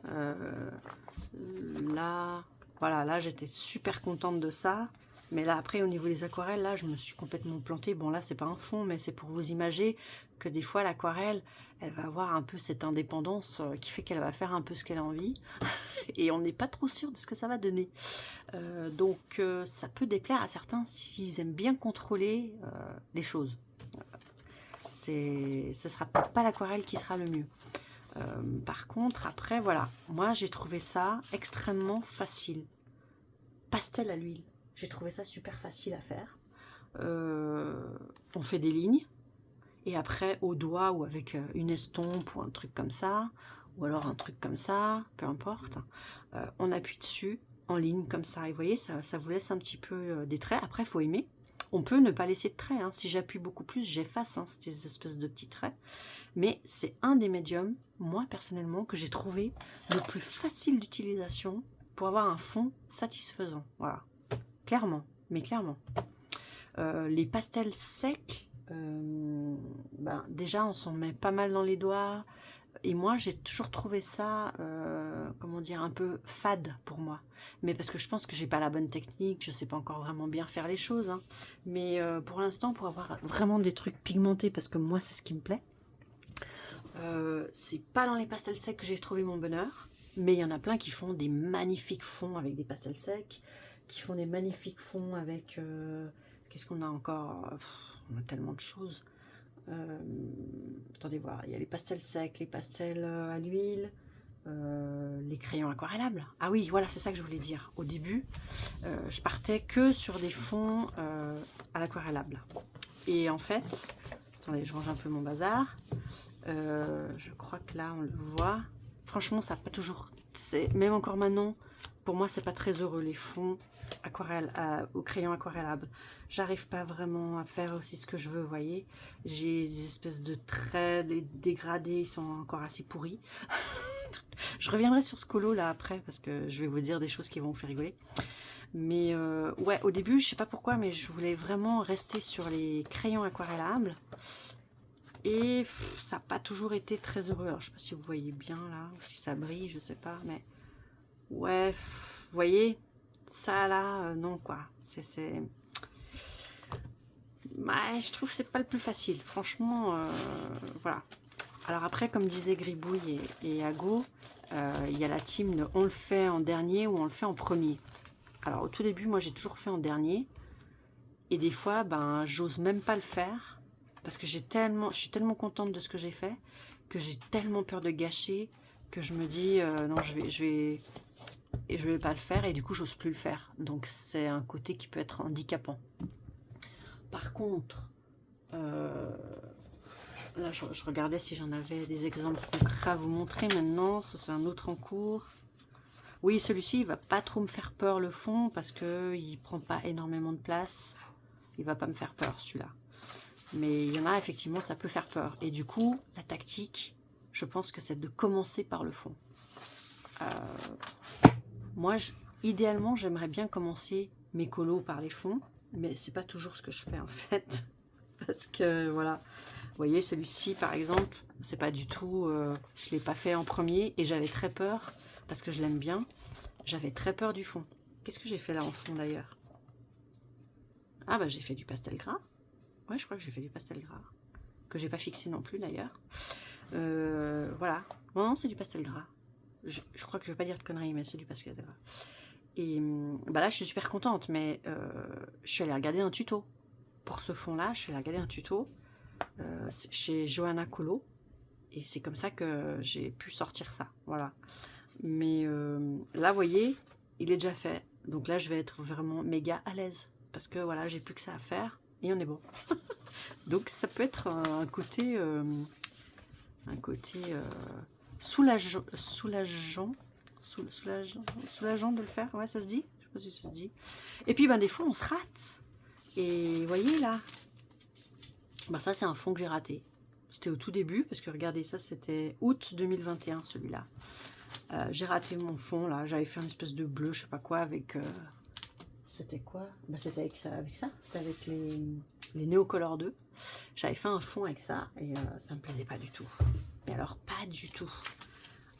Là, voilà, là, j'étais super contente de ça. Mais là, après, au niveau des aquarelles, là, je me suis complètement plantée. Bon, là, c'est pas un fond, mais c'est pour vous imager que des fois, l'aquarelle, elle va avoir un peu cette indépendance qui fait qu'elle va faire un peu ce qu'elle a envie. Et on n'est pas trop sûr de ce que ça va donner. Donc, ça peut déplaire à certains s'ils aiment bien contrôler les choses. Ce ne sera peut-être pas l'aquarelle qui sera le mieux. Par contre, après, voilà. Moi, j'ai trouvé ça extrêmement facile. Pastel à l'huile. J'ai trouvé ça super facile à faire. On fait des lignes. Et après, au doigt ou avec une estompe ou un truc comme ça, ou alors un truc comme ça, peu importe, on appuie dessus en ligne comme ça. Et vous voyez, ça vous laisse un petit peu des traits. Après, il faut aimer. On peut ne pas laisser de traits. Hein. Si j'appuie beaucoup plus, j'efface ces espèces de petits traits. Mais c'est un des médiums, moi personnellement, que j'ai trouvé le plus facile d'utilisation pour avoir un fond satisfaisant. Voilà, clairement, mais clairement. Les pastels secs, déjà on s'en met pas mal dans les doigts. Et moi, j'ai toujours trouvé ça, comment dire, un peu fade pour moi. Mais parce que je pense que j'ai pas la bonne technique, je sais pas encore vraiment bien faire les choses. Hein. Mais pour l'instant, pour avoir vraiment des trucs pigmentés, parce que moi, c'est ce qui me plaît, c'est pas dans les pastels secs que j'ai trouvé mon bonheur. Mais il y en a plein qui font des magnifiques fonds avec des pastels secs, qui font des magnifiques fonds avec... qu'est-ce qu'on a encore? On a tellement de choses. Attendez voir, il y a les pastels secs, les pastels à l'huile, les crayons aquarellables. Ah oui, voilà, c'est ça que je voulais dire. Au début, je partais que sur des fonds à l'aquarellable. Et en fait, attendez, je range un peu mon bazar. Je crois que là, on le voit. Franchement, ça n'a pas toujours... Même encore maintenant, pour moi, c'est pas très heureux, les fonds aquarelle au crayon aquarellable. J'arrive pas vraiment à faire aussi ce que je veux, vous voyez. J'ai des espèces de traits, les dégradés, ils sont encore assez pourris. Je reviendrai sur ce colo là après, parce que je vais vous dire des choses qui vont vous faire rigoler. Mais ouais, au début, je sais pas pourquoi, mais je voulais vraiment rester sur les crayons aquarellables. Et ça n'a pas toujours été très heureux. Alors, je sais pas si vous voyez bien là, ou si ça brille, je sais pas, mais ouais, vous voyez, ça là, non quoi. Ouais, je trouve que c'est pas le plus facile. Franchement, voilà. Alors après, comme disait Gribouille et Ago, il y a la team de on le fait en dernier ou on le fait en premier. Alors au tout début, moi j'ai toujours fait en dernier. Et des fois, ben, j'ose même pas le faire. Parce que je suis tellement contente de ce que j'ai fait, que j'ai tellement peur de gâcher, que je me dis, non, je vais pas le faire, et du coup, j'ose plus le faire. Donc, c'est un côté qui peut être handicapant. Par contre, là, je regardais si j'en avais des exemples concrets à vous montrer maintenant. Ça, c'est un autre en cours. Oui, celui-ci, il va pas trop me faire peur, le fond, parce qu'il prend pas énormément de place. Il va pas me faire peur, celui-là. Mais il y en a, effectivement, ça peut faire peur. Et du coup, la tactique, je pense que c'est de commencer par le fond. Moi, idéalement, j'aimerais bien commencer mes colos par les fonds. Mais c'est pas toujours ce que je fais, en fait. Parce que, voilà. Vous voyez, celui-ci, par exemple, c'est pas du tout... je l'ai pas fait en premier. Et j'avais très peur, parce que je l'aime bien. J'avais très peur du fond. Qu'est-ce que j'ai fait là en fond, d'ailleurs? Ah, bah, j'ai fait du pastel gras. Ouais, je crois que j'ai fait du pastel gras. Que j'ai pas fixé non plus d'ailleurs. Voilà. Non, c'est du pastel gras. Je crois que je vais pas dire de conneries, mais c'est du pastel gras. Et bah là, je suis super contente, mais je suis allée regarder un tuto. Pour ce fond-là, je suis allée regarder un tuto chez Johanna Colo. Et c'est comme ça que j'ai pu sortir ça. Voilà. Mais là, vous voyez, il est déjà fait. Donc là, je vais être vraiment méga à l'aise. Parce que voilà, j'ai plus que ça à faire. Et on est bon. Donc ça peut être un côté soulageant de le faire. Ouais, ça se dit. Je sais pas si ça se dit. Et puis ben des fois on se rate. Et vous voyez là, ben, ça c'est un fond que j'ai raté. C'était au tout début parce que regardez, ça c'était août 2021 celui-là. J'ai raté mon fond là. J'avais fait une espèce de bleu, je sais pas quoi avec. C'était quoi? Ben, c'était avec ça. C'était avec les Neocolor 2. J'avais fait un fond avec ça et ça me plaisait pas du tout. Mais alors pas du tout.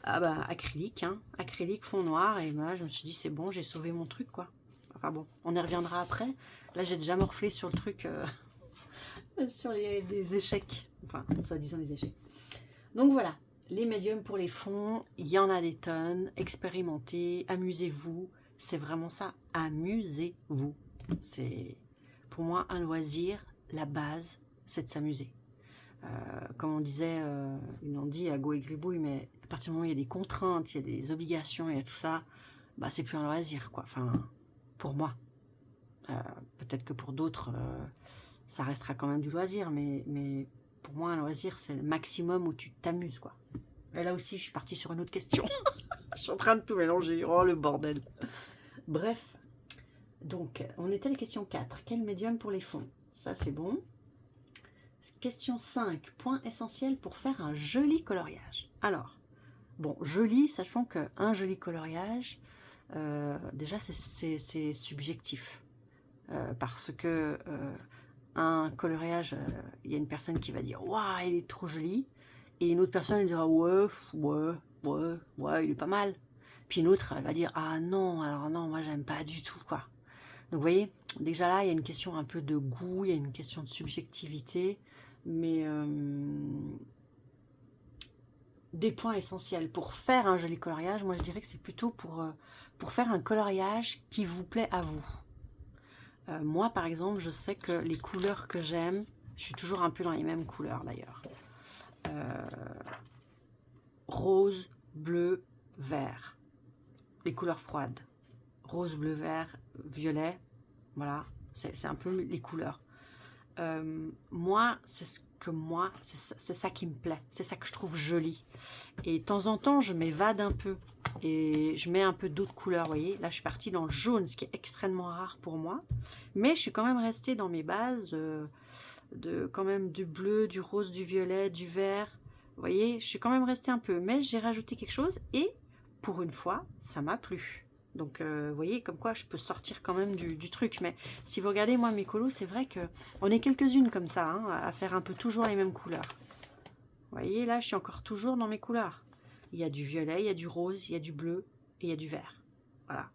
Ah bah acrylique, hein. Acrylique, fond noir, et moi je me suis dit c'est bon, j'ai sauvé mon truc quoi. Enfin bon, on y reviendra après. Là j'ai déjà morflé sur le truc, sur les échecs. Enfin, soi-disant les échecs. Donc voilà, les médiums pour les fonds, il y en a des tonnes. Expérimentez, amusez-vous. C'est vraiment ça, amusez-vous. C'est pour moi un loisir, la base, c'est de s'amuser. Comme on disait, ils l'ont dit à Go et Gribouille, mais à partir du moment où il y a des contraintes, il y a des obligations, il y a tout ça, bah c'est plus un loisir, quoi. Enfin, pour moi. Peut-être que pour d'autres, ça restera quand même du loisir, mais pour moi, un loisir, c'est le maximum où tu t'amuses, quoi. Et là aussi, je suis partie sur une autre question. Je suis en train de tout mélanger. Oh, le bordel. Bref. Donc, on était à la question 4. Quel médium pour les fonds? Ça, c'est bon. Question 5, point essentiel pour faire un joli coloriage. Alors, bon, joli, sachant qu'un joli coloriage, déjà c'est subjectif. Parce que un coloriage, il y a une personne qui va dire waouh, il est trop joli, et une autre personne elle dira ouais, il est pas mal. Puis une autre elle va dire ah non, alors non, moi j'aime pas du tout quoi. Donc vous voyez, déjà là il y a une question un peu de goût, il y a une question de subjectivité, mais des points essentiels pour faire un joli coloriage, moi je dirais que c'est plutôt pour faire un coloriage qui vous plaît à vous. Moi, par exemple, je sais que les couleurs que j'aime, je suis toujours un peu dans les mêmes couleurs d'ailleurs. Rose, bleu, vert. Les couleurs froides. Rose, bleu, vert, violet. Voilà, c'est un peu les couleurs. Moi, c'est ça qui me plaît. C'est ça que je trouve joli. Et de temps en temps, je m'évade un peu. Et je mets un peu d'autres couleurs, vous voyez. Là, je suis partie dans le jaune, ce qui est extrêmement rare pour moi. Mais je suis quand même restée dans mes bases quand même du bleu, du rose, du violet, du vert. Vous voyez, je suis quand même restée un peu. Mais j'ai rajouté quelque chose et pour une fois, ça m'a plu. Donc, vous voyez, comme quoi je peux sortir quand même du truc. Mais si vous regardez, moi, mes colos, c'est vrai qu'on est quelques-unes comme ça, hein, à faire un peu toujours les mêmes couleurs. Vous voyez, là, je suis encore toujours dans mes couleurs. Il y a du violet, il y a du rose, il y a du bleu et il y a du vert. Voilà,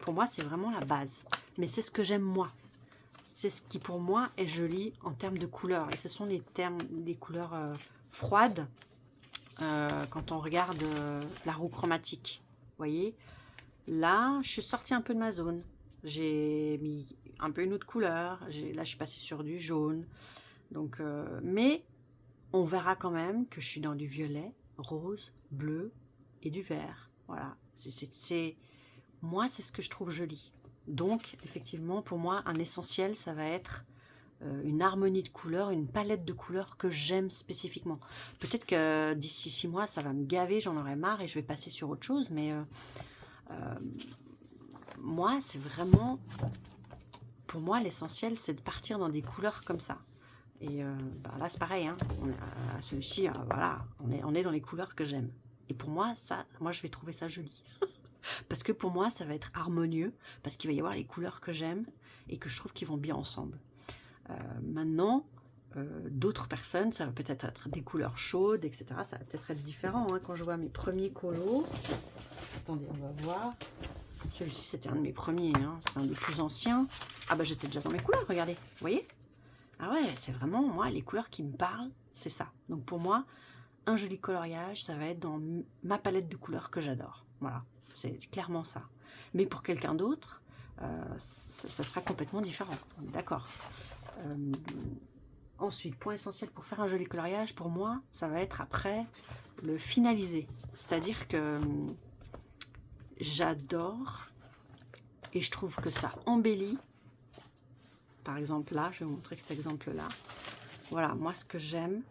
pour moi, c'est vraiment la base. Mais c'est ce que j'aime moi. C'est ce qui, pour moi, est joli en termes de couleurs. Et ce sont des couleurs froides quand on regarde la roue chromatique. Vous voyez, là, je suis sortie un peu de ma zone. J'ai mis un peu une autre couleur. Là, je suis passée sur du jaune. Donc, mais on verra quand même que je suis dans du violet, rose, bleu et du vert. Voilà. Moi, c'est ce que je trouve joli. Donc, effectivement, pour moi, un essentiel, ça va être une harmonie de couleurs, une palette de couleurs que j'aime spécifiquement. Peut-être que d'ici 6 mois, ça va me gaver, j'en aurai marre et je vais passer sur autre chose. Mais moi, c'est vraiment... Pour moi, l'essentiel, c'est de partir dans des couleurs comme ça. Et là, c'est pareil. Hein. Celui-ci, voilà, on est dans les couleurs que j'aime. Et pour moi, je vais trouver ça joli. Parce que pour moi, ça va être harmonieux. Parce qu'il va y avoir les couleurs que j'aime et que je trouve qu'ils vont bien ensemble. Maintenant, d'autres personnes, ça va peut-être être des couleurs chaudes, etc. Ça va peut-être être différent. Hein. Quand je vois mes premiers colos... Attendez, on va voir. Celui-ci, c'était un de mes premiers. Hein. C'est un des plus anciens. Ah bah, j'étais déjà dans mes couleurs, regardez. Vous voyez ? Ah ouais, c'est vraiment, moi, les couleurs qui me parlent, c'est ça. Donc pour moi, un joli coloriage, ça va être dans ma palette de couleurs que j'adore. Voilà, c'est clairement ça. Mais pour quelqu'un d'autre, ça sera complètement différent. On est d'accord. Ensuite, point essentiel pour faire un joli coloriage, pour moi, ça va être après le finaliser. C'est-à-dire que j'adore et je trouve que ça embellit. Par exemple là, je vais vous montrer cet exemple-là. Voilà, moi ce que j'aime,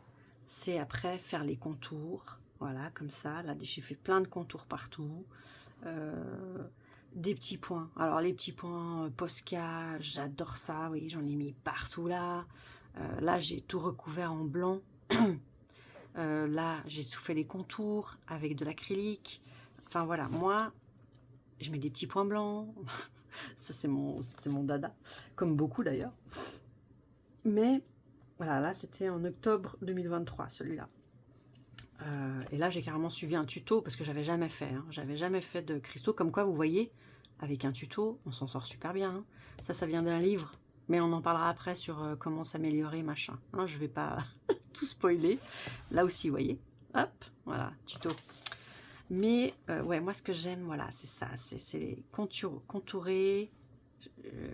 c'est après faire les contours. Voilà, comme ça. Là, j'ai fait plein de contours partout. Des petits points. Alors les petits points Posca, j'adore ça. Oui, j'en ai mis partout là. Là, j'ai tout recouvert en blanc. Là, j'ai tout fait les contours avec de l'acrylique. Enfin voilà, moi, je mets des petits points blancs. Ça, c'est mon dada, comme beaucoup d'ailleurs. Mais voilà, là, c'était en octobre 2023, celui-là. Et là, j'ai carrément suivi un tuto parce que j'avais jamais fait. Hein. J'avais jamais fait de cristaux. Comme quoi, vous voyez, avec un tuto, on s'en sort super bien. Hein. Ça vient d'un livre. Mais on en parlera après sur comment s'améliorer, machin. Hein, je vais pas tout spoiler. Là aussi, vous voyez. Hop, voilà, tuto. Mais ouais, moi ce que j'aime, voilà, c'est ça, c'est contourer,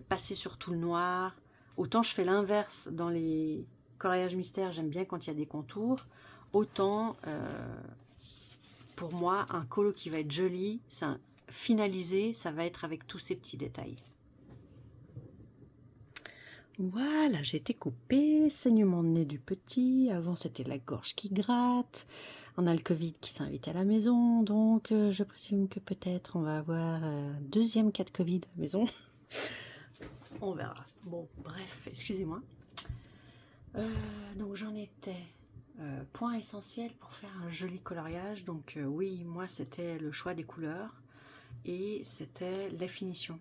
passer sur tout le noir. Autant je fais l'inverse dans les coloriages mystères, j'aime bien quand il y a des contours. Autant, pour moi, un colo qui va être joli, finalisé, ça va être avec tous ces petits détails. Voilà, j'ai été coupée, saignement de nez du petit, avant c'était la gorge qui gratte, on a le Covid qui s'invite à la maison, donc je présume que peut-être on va avoir deuxième cas de Covid à la maison, on verra. Bon, bref, excusez-moi. Donc j'en étais point essentiel pour faire un joli coloriage. Donc oui, moi c'était le choix des couleurs et c'était la finition.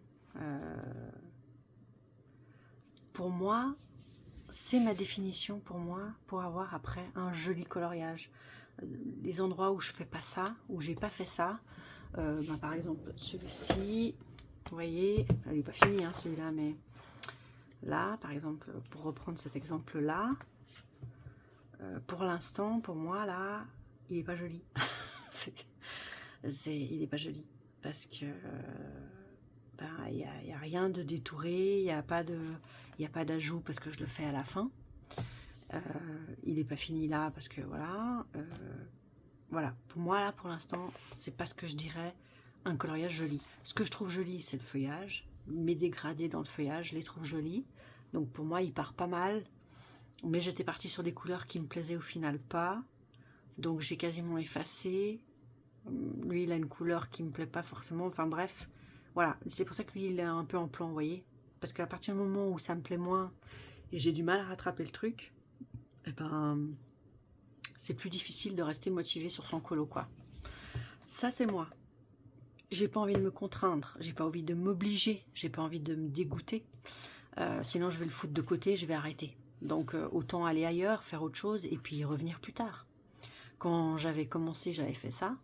Pour moi, c'est ma définition pour moi, pour avoir après un joli coloriage. Les endroits où je fais pas ça, où j'ai pas fait ça, par exemple celui-ci, vous voyez, il n'est pas fini hein, celui-là, mais là, par exemple, pour reprendre cet exemple-là, pour l'instant, pour moi, là, il n'est pas joli. Il n'est pas joli, parce que il n'y a rien de détouré, il n'y a pas d'ajout parce que je le fais à la fin. Il n'est pas fini là parce que voilà. Voilà, pour moi là pour l'instant c'est pas ce que je dirais un coloriage joli. Ce que je trouve joli c'est le feuillage, mes dégradés dans le feuillage je les trouve jolis. Donc pour moi il part pas mal, mais j'étais partie sur des couleurs qui me plaisaient au final pas. Donc j'ai quasiment effacé. Lui il a une couleur qui me plaît pas forcément, enfin bref. Voilà, c'est pour ça que lui il est un peu en plan, vous voyez. Parce qu'à partir du moment où ça me plaît moins et j'ai du mal à rattraper le truc, et ben c'est plus difficile de rester motivé sur son colo quoi. Ça c'est moi. J'ai pas envie de me contraindre, j'ai pas envie de m'obliger, j'ai pas envie de me dégoûter. Sinon je vais le foutre de côté, je vais arrêter. Donc autant aller ailleurs, faire autre chose et puis revenir plus tard. Quand j'avais commencé, j'avais fait ça.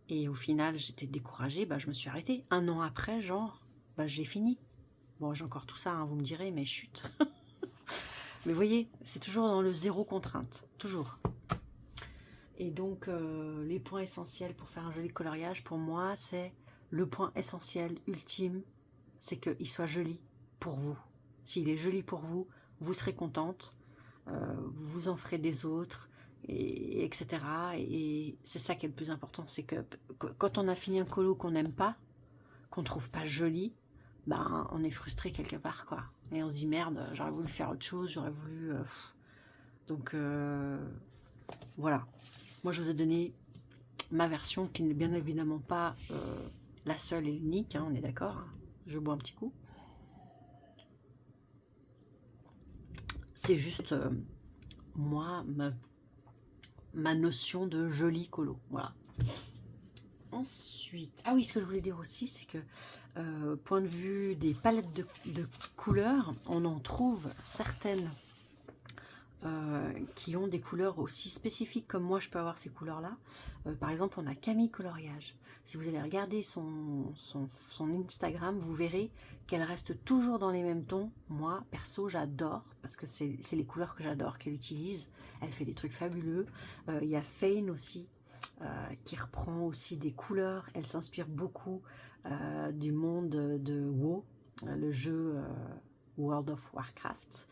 Et au final, j'étais découragée, je me suis arrêtée. Un an après, genre, j'ai fini. Bon, j'ai encore tout ça, hein, vous me direz, mais chut. Mais vous voyez, c'est toujours dans le zéro contrainte, toujours. Et donc, les points essentiels pour faire un joli coloriage, pour moi, c'est le point essentiel, ultime, c'est qu'il soit joli pour vous. S'il est joli pour vous, vous serez contente, vous en ferez des autres, et etc. Et c'est ça qui est le plus important, c'est que quand on a fini un colo qu'on n'aime pas, qu'on trouve pas joli, on est frustré quelque part, quoi. Et on se dit, merde, j'aurais voulu faire autre chose, j'aurais voulu... Donc, voilà. Moi, je vous ai donné ma version, qui n'est bien évidemment pas la seule et l'unique, hein, on est d'accord. Je bois un petit coup. C'est juste, moi, ma notion de joli colo. Voilà. Ensuite, ah oui, ce que je voulais dire aussi, c'est que, point de vue des palettes de couleurs, on en trouve certaines qui ont des couleurs aussi spécifiques comme moi je peux avoir ces couleurs-là. Par exemple, on a Camille Coloriage. Si vous allez regarder son Instagram, vous verrez qu'elle reste toujours dans les mêmes tons. Moi, perso, j'adore, parce que c'est les couleurs que j'adore qu'elle utilise. Elle fait des trucs fabuleux. Il y a Fane aussi, qui reprend aussi des couleurs. Elle s'inspire beaucoup du monde de WoW, le jeu World of Warcraft.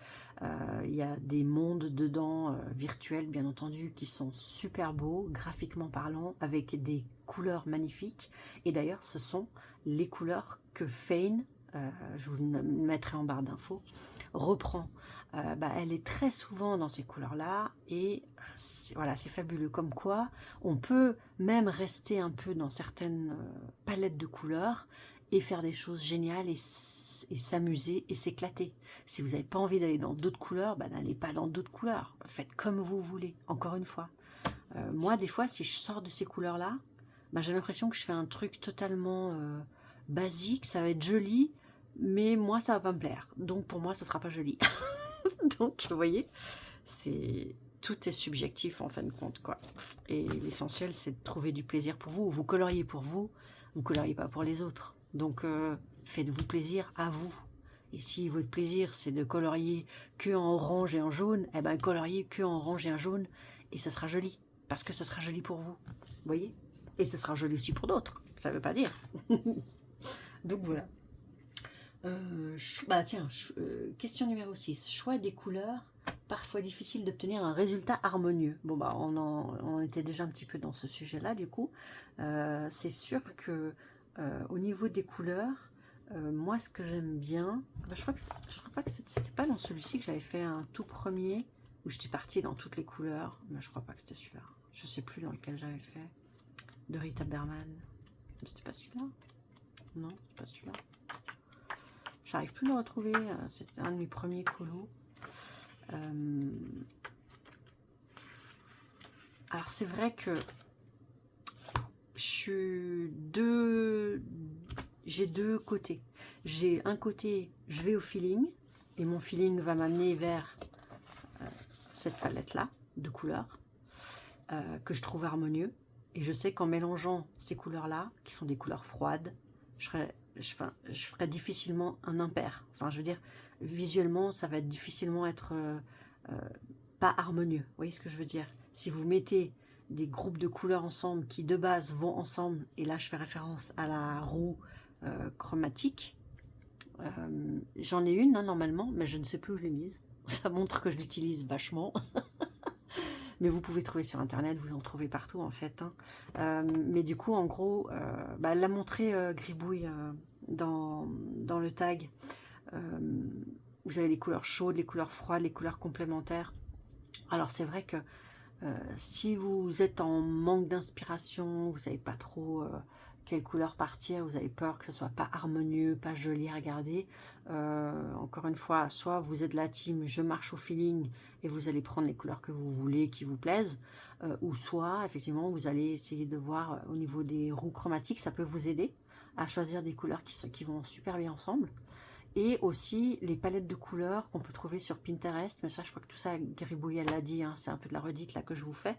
Il y a des mondes dedans, virtuels bien entendu, qui sont super beaux, graphiquement parlant, avec des couleurs magnifiques. Et d'ailleurs, ce sont les couleurs que Fane, je vous le mettrai en barre d'infos, reprend. Elle est très souvent dans ces couleurs-là, et voilà, c'est fabuleux. Comme quoi, on peut même rester un peu dans certaines palettes de couleurs et faire des choses géniales et s'amuser et s'éclater. Si vous n'avez pas envie d'aller dans d'autres couleurs, n'allez pas dans d'autres couleurs. Faites comme vous voulez, encore une fois. Moi, des fois, si je sors de ces couleurs-là, j'ai l'impression que je fais un truc totalement basique, ça va être joli, mais moi, ça va pas me plaire. Donc, pour moi, ça sera pas joli. Donc, vous voyez, tout est subjectif en fin de compte, quoi. Et l'essentiel, c'est de trouver du plaisir pour vous. Vous coloriez pour vous, vous coloriez pas pour les autres. Donc, faites-vous plaisir à vous. Et si votre plaisir, c'est de colorier que en orange et en jaune, coloriez que en orange et en jaune, et ça sera joli. Parce que ça sera joli pour vous. Vous voyez? Et ça sera joli aussi pour d'autres. Ça ne veut pas dire. Donc, voilà. Question numéro 6. Choix des couleurs. Parfois difficile d'obtenir un résultat harmonieux. Bon, on était déjà un petit peu dans ce sujet-là, du coup. C'est sûr que au niveau des couleurs, moi, ce que j'aime bien, je crois pas que c'était pas dans celui-ci que j'avais fait un tout premier, où j'étais partie dans toutes les couleurs, mais je crois pas que c'était celui-là. Je sais plus dans lequel j'avais fait, de Rita Berman. C'était pas celui-là? Non, c'est pas celui-là. J'arrive plus à le retrouver, c'était un de mes premiers colos. Alors c'est vrai que j'ai deux côtés. J'ai un côté, je vais au feeling, et mon feeling va m'amener vers cette palette-là de couleurs que je trouve harmonieux. Et je sais qu'en mélangeant ces couleurs-là, qui sont des couleurs froides, je ferai difficilement un impair. Enfin, je veux dire, visuellement, ça va difficilement être pas harmonieux. Vous voyez ce que je veux dire? Si vous mettez des groupes de couleurs ensemble qui, de base, vont ensemble, et là, je fais référence à la roue chromatique. J'en ai une, hein, normalement, mais je ne sais plus où je l'ai mise. Ça montre que je l'utilise vachement. Mais vous pouvez trouver sur internet, vous en trouvez partout en fait. Hein. Mais du coup, en gros, elle l'a montré Gribouille dans le tag. Vous avez les couleurs chaudes, les couleurs froides, les couleurs complémentaires. Alors c'est vrai que si vous êtes en manque d'inspiration, vous savez pas trop quelle couleur partir, vous avez peur que ce soit pas harmonieux, pas joli à regarder. Encore une fois, soit vous êtes la team je marche au feeling et vous allez prendre les couleurs que vous voulez, qui vous plaisent, ou soit effectivement vous allez essayer de voir au niveau des roues chromatiques, ça peut vous aider à choisir des couleurs qui vont super bien ensemble. Et aussi les palettes de couleurs qu'on peut trouver sur Pinterest. Mais ça, je crois que tout ça, Gribouille, elle l'a dit. Hein, c'est un peu de la redite là que je vous fais.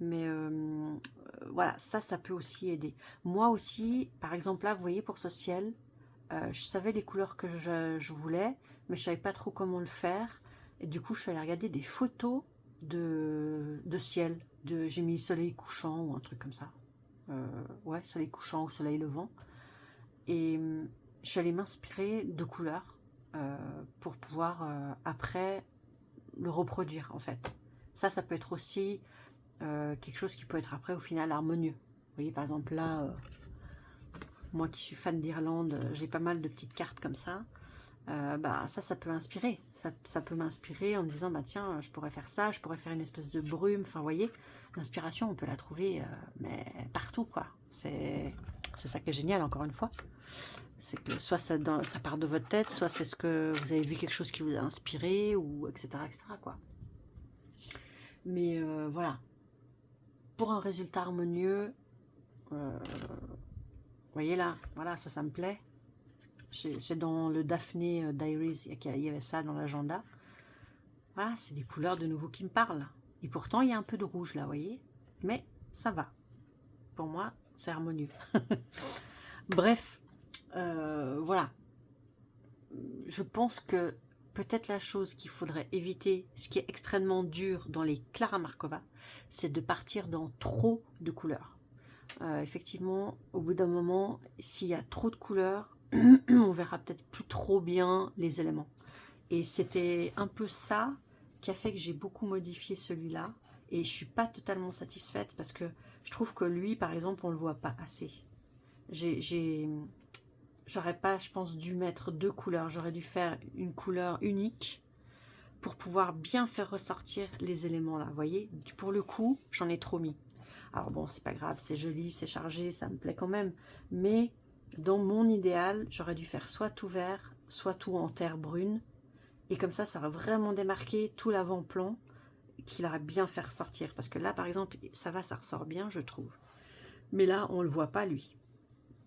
Mais voilà, ça peut aussi aider. Moi aussi, par exemple là, vous voyez, pour ce ciel, je savais les couleurs que je voulais, mais je savais pas trop comment le faire. Et du coup, je suis allée regarder des photos de ciel. J'ai mis soleil couchant ou un truc comme ça. Ouais, soleil couchant ou soleil levant. Et je suis allée m'inspirer de couleurs pour pouvoir après le reproduire en fait. Ça peut être aussi quelque chose qui peut être après au final harmonieux. Vous voyez par exemple là, moi qui suis fan d'Irlande, j'ai pas mal de petites cartes comme ça. Ça peut inspirer. Ça peut m'inspirer en me disant, bah tiens, je pourrais faire ça, je pourrais faire une espèce de brume. Enfin, vous voyez, l'inspiration, on peut la trouver mais partout, quoi. C'est ça qui est génial, encore une fois. C'est que soit ça part de votre tête, soit c'est ce que vous avez vu quelque chose qui vous a inspiré, ou etc., quoi. Mais voilà. Pour un résultat harmonieux, vous voyez là, voilà, ça me plaît. C'est dans le Daphné Diaries, il y avait ça dans l'agenda. Voilà, c'est des couleurs de nouveau qui me parlent. Et pourtant, il y a un peu de rouge là, vous voyez. Mais ça va. Pour moi, c'est harmonieux. Bref, voilà. Je pense que peut-être la chose qu'il faudrait éviter, ce qui est extrêmement dur dans les Clara Markova, c'est de partir dans trop de couleurs. Effectivement, au bout d'un moment, s'il y a trop de couleurs, on verra peut-être plus trop bien les éléments. Et c'était un peu ça qui a fait que j'ai beaucoup modifié celui-là. Et je suis pas totalement satisfaite parce que je trouve que lui, par exemple, on le voit pas assez. J'aurais pas, je pense, dû mettre deux couleurs. J'aurais dû faire une couleur unique pour pouvoir bien faire ressortir les éléments là. Vous voyez, pour le coup, j'en ai trop mis. Alors bon, c'est pas grave, c'est joli, c'est chargé, ça me plaît quand même. Mais dans mon idéal, j'aurais dû faire soit tout vert, soit tout en terre brune. Et comme ça aurait vraiment démarqué tout l'avant-plan qu'il aurait bien fait ressortir. Parce que là, par exemple, ça ressort bien, je trouve. Mais là, on ne le voit pas, lui.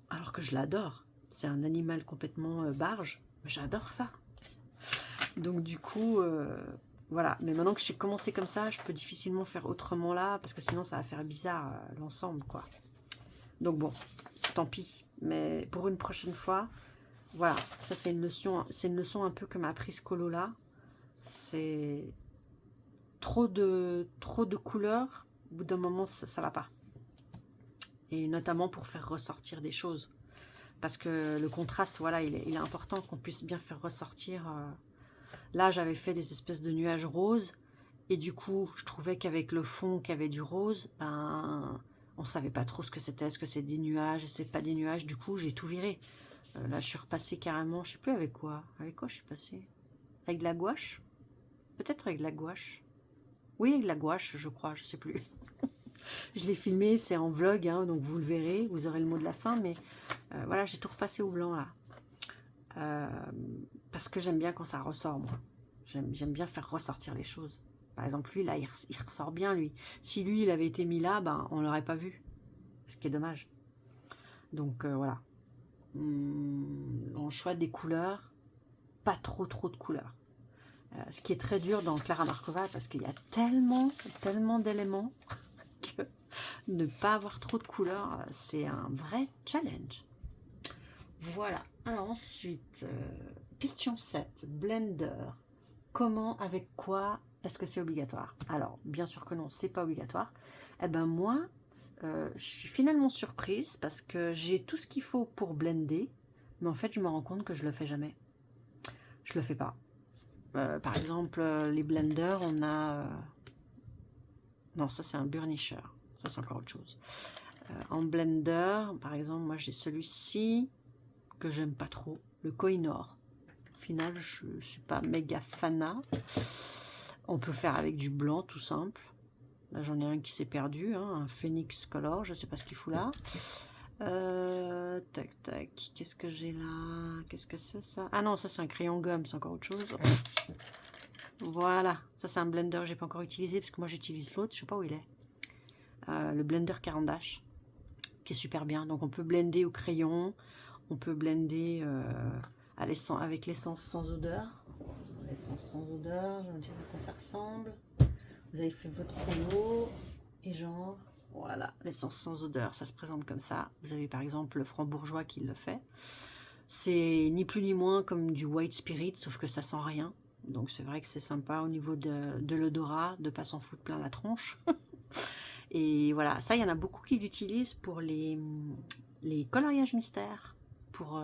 Alors que je l'adore. C'est un animal complètement barge. J'adore ça. Donc du coup, voilà. Mais maintenant que j'ai commencé comme ça, je peux difficilement faire autrement là. Parce que sinon, ça va faire bizarre l'ensemble, quoi. Donc bon, tant pis. Mais pour une prochaine fois, voilà. Ça, c'est une leçon un peu que m'a appris ce colo là. C'est trop de couleurs. Au bout d'un moment, ça va pas. Et notamment pour faire ressortir des choses. Parce que le contraste, voilà, il est important qu'on puisse bien faire ressortir. Là, j'avais fait des espèces de nuages roses. Et du coup, je trouvais qu'avec le fond qui avait du rose, ben, on savait pas trop ce que c'était. Est-ce que c'est des nuages, est-ce que c'est pas des nuages? Du coup, j'ai tout viré. Là, je suis repassée carrément, je sais plus avec quoi. Avec quoi je suis passée? Avec de la gouache? Peut-être avec de la gouache. Oui, avec de la gouache, je crois, je sais plus. Je l'ai filmé, c'est en vlog, hein, donc vous le verrez, vous aurez le mot de la fin, mais voilà, j'ai tout repassé au blanc là. Parce que j'aime bien quand ça ressort, moi. J'aime bien faire ressortir les choses. Par exemple, lui, là, il ressort bien, lui. Si lui, il avait été mis là, ben, on l'aurait pas vu. Ce qui est dommage. Donc, voilà. On choisit des couleurs, pas trop de couleurs. Ce qui est très dur dans Clara Markova, parce qu'il y a tellement d'éléments que ne pas avoir trop de couleurs, c'est un vrai challenge. Voilà. Alors ensuite, question 7, Blender. Comment, avec quoi est-ce que c'est obligatoire? Alors, bien sûr que non, c'est pas obligatoire. Eh ben moi, je suis finalement surprise parce que j'ai tout ce qu'il faut pour blender, mais en fait, je me rends compte que je le fais jamais. Je le fais pas. Par exemple, les blenders, on a... Non, ça c'est un burnisher. Ça c'est encore autre chose. En blender, par exemple, moi j'ai celui-ci que j'aime pas trop, le Kohinoor. Au final, je suis pas méga fanat. On peut faire avec du blanc tout simple. Là j'en ai un qui s'est perdu, hein, un Phoenix Color, je sais pas ce qu'il fout là. Tac tac, qu'est-ce que j'ai là? Qu'est-ce que c'est ça? Ah non, ça c'est un crayon gomme, c'est encore autre chose. Voilà, ça c'est un blender que j'ai pas encore utilisé parce que moi j'utilise l'autre, je sais pas où il est. Le blender Caran d'Ache, qui est super bien. Donc on peut blender au crayon, on peut blender avec l'essence sans odeur. L'essence sans odeur, je vais me dire à quoi ça ressemble. Vous avez fait votre rouleau et genre, voilà, l'essence sans odeur, ça se présente comme ça. Vous avez par exemple le Franc-Bourgeois qui le fait. C'est ni plus ni moins comme du White Spirit, sauf que ça sent rien. Donc c'est vrai que c'est sympa au niveau de l'odorat, de ne pas s'en foutre plein la tronche. Et voilà, ça il y en a beaucoup qui l'utilisent pour les coloriages mystères, pour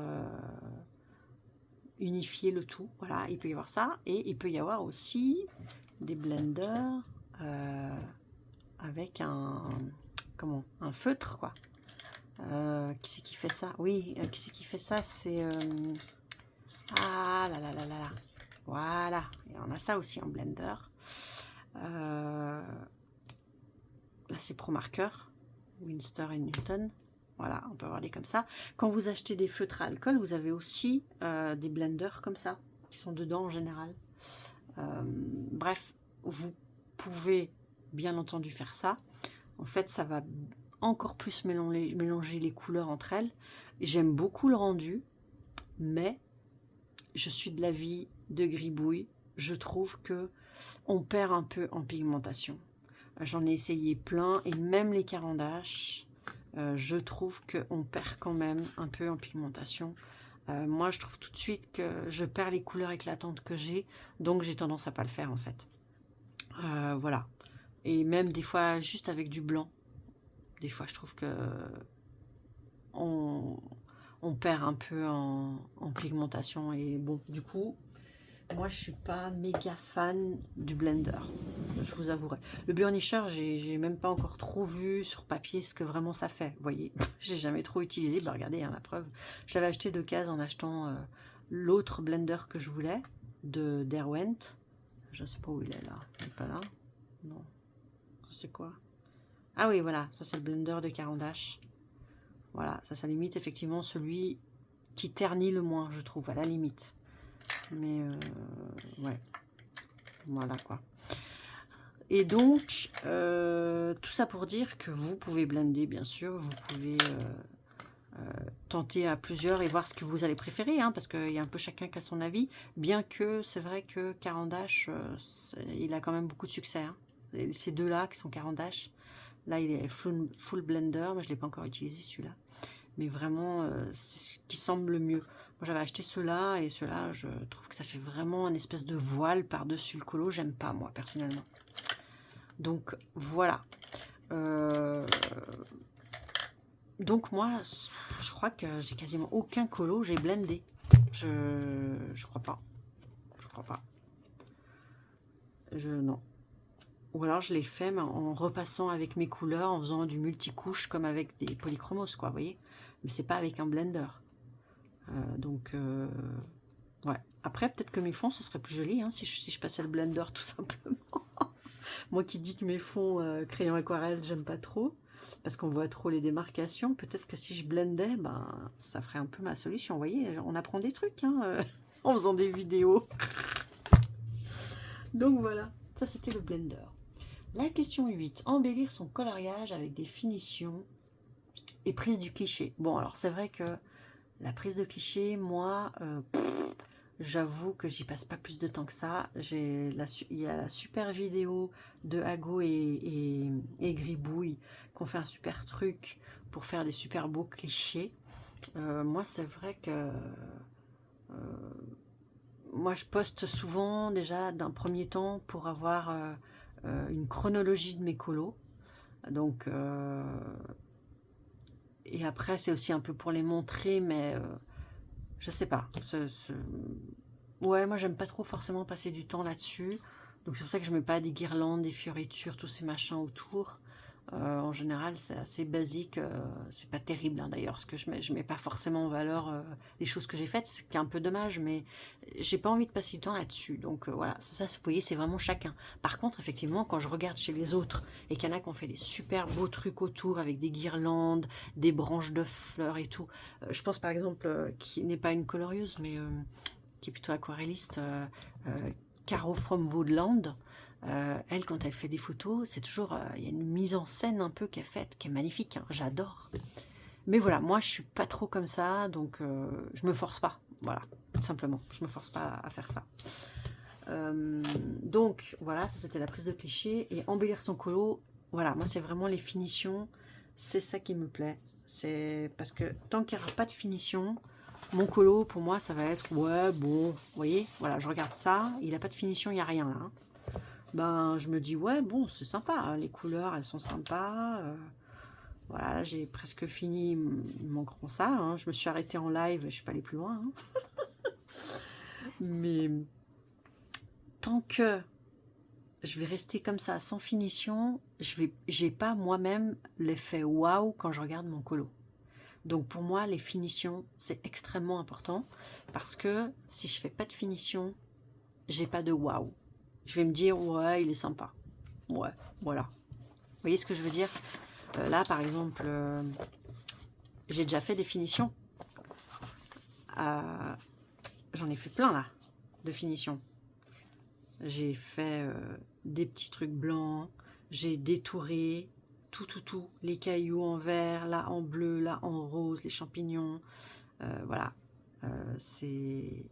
unifier le tout. Voilà, il peut y avoir ça. Et il peut y avoir aussi des blenders avec un feutre, quoi. Qui c'est qui fait ça? Oui, qui c'est qui fait ça? C'est... ah là là là là là. Voilà, et on a ça aussi en blender. Là c'est Pro Marker, Winster et Newton. Voilà, on peut avoir des comme ça. Quand vous achetez des feutres à alcool, vous avez aussi des blenders comme ça, qui sont dedans en général. Bref, vous pouvez bien entendu faire ça. En fait, ça va encore plus mélanger les couleurs entre elles. J'aime beaucoup le rendu, mais je suis de l'avis de Gribouille. Je trouve que on perd un peu en pigmentation. J'en ai essayé plein, et même les Caran d'Ache, je trouve qu'on perd quand même un peu en pigmentation. Moi, je trouve tout de suite que je perds les couleurs éclatantes que j'ai, donc j'ai tendance à pas le faire en fait. Voilà. Et même des fois, juste avec du blanc, des fois, je trouve que on perd un peu en pigmentation. Et bon, du coup, moi, je suis pas méga fan du blender, je vous avouerai. Le burnisher, j'ai même pas encore trop vu sur papier ce que vraiment ça fait. Vous voyez, j'ai jamais trop utilisé. Bah, regardez, hein, la preuve. Je l'avais acheté de case en achetant l'autre blender que je voulais, de Derwent. Je sais pas où il est là. Il est pas là? Non. C'est quoi? Ah oui, voilà, ça c'est le blender de Caran d'Ache. Voilà, ça limite effectivement celui qui ternit le moins, je trouve, à la limite. Mais ouais, voilà quoi. Et donc, tout ça pour dire que vous pouvez blender, bien sûr, vous pouvez tenter à plusieurs et voir ce que vous allez préférer, hein, parce qu'il y a un peu chacun qui a son avis, bien que c'est vrai que Caran d'Ache, il a quand même beaucoup de succès. Hein. Ces deux-là qui sont Caran d'Ache, là il est full blender, mais je ne l'ai pas encore utilisé celui-là. Mais vraiment, c'est ce qui semble le mieux. Moi, j'avais acheté ceux-là, et ceux-là, je trouve que ça fait vraiment une espèce de voile par-dessus le colo. J'aime pas, moi, personnellement. Donc, voilà. Donc, moi, je crois que j'ai quasiment aucun colo. J'ai blendé. Je crois pas. Je crois pas. Non. Ou alors, je l'ai fait mais en repassant avec mes couleurs, en faisant du multicouche, comme avec des polychromos, quoi, vous voyez. Mais c'est pas avec un blender. Donc, ouais. Après, peut-être que mes fonds, ce serait plus joli, hein, si je passais le blender, tout simplement. Moi qui dis que mes fonds crayon aquarelle, j'aime pas trop, parce qu'on voit trop les démarcations. Peut-être que si je blendais, ben, ça ferait un peu ma solution. Vous voyez, on apprend des trucs, hein, en faisant des vidéos. Donc voilà, ça c'était le blender. La question 8, embellir son coloriage avec des finitions et prise du cliché. Bon, alors c'est vrai que la prise de cliché, moi, j'avoue que j'y passe pas plus de temps que ça. Il y a la super vidéo de Hago et Gribouille qui ont fait un super truc pour faire des super beaux clichés. Moi, c'est vrai que moi, je poste souvent déjà d'un premier temps pour avoir une chronologie de mes colos. Donc, et après, c'est aussi un peu pour les montrer, mais je sais pas. Ouais, moi, j'aime pas trop forcément passer du temps là-dessus. Donc, c'est pour ça que je mets pas des guirlandes, des fioritures, tous ces machins autour. En général, c'est assez basique. C'est pas terrible, hein, d'ailleurs, parce que je mets pas forcément en valeur les choses que j'ai faites, ce qui est un peu dommage, mais j'ai pas envie de passer du temps là-dessus. Donc voilà, ça, vous voyez, c'est vraiment chacun. Par contre, effectivement, quand je regarde chez les autres et qu'il y en a qui ont fait des super beaux trucs autour avec des guirlandes, des branches de fleurs et tout, je pense par exemple, qui n'est pas une colorieuse, mais qui est plutôt aquarelliste, Caro from Woodland. Elle, quand elle fait des photos, c'est toujours, il y a une mise en scène un peu qu'elle fait, qui est magnifique, hein, j'adore. Mais voilà, moi je suis pas trop comme ça, donc je me force pas, voilà, tout simplement, je me force pas à faire ça. Donc voilà, ça c'était la prise de cliché, et embellir son colo, voilà, moi c'est vraiment les finitions, c'est ça qui me plaît, c'est parce que tant qu'il n'y aura pas de finition, mon colo pour moi ça va être, ouais bon, vous voyez, voilà, je regarde ça, il n'a pas de finition, il n'y a rien là, hein. Ben, je me dis, ouais, bon, c'est sympa, hein, les couleurs, elles sont sympas. Voilà, j'ai presque fini mon grand ça. Hein, je me suis arrêtée en live, je suis pas allée plus loin. Hein. Mais tant que je vais rester comme ça, sans finition, j'ai pas moi-même l'effet waouh quand je regarde mon colo. Donc pour moi, les finitions, c'est extrêmement important parce que si je fais pas de finition, j'ai pas de waouh. Je vais me dire, ouais, il est sympa. Ouais, voilà. Vous voyez ce que je veux dire? Là, par exemple, j'ai déjà fait des finitions. J'en ai fait plein, là, de finitions. J'ai fait des petits trucs blancs. J'ai détouré tout. Les cailloux en vert, là en bleu, là en rose, les champignons. Voilà. Et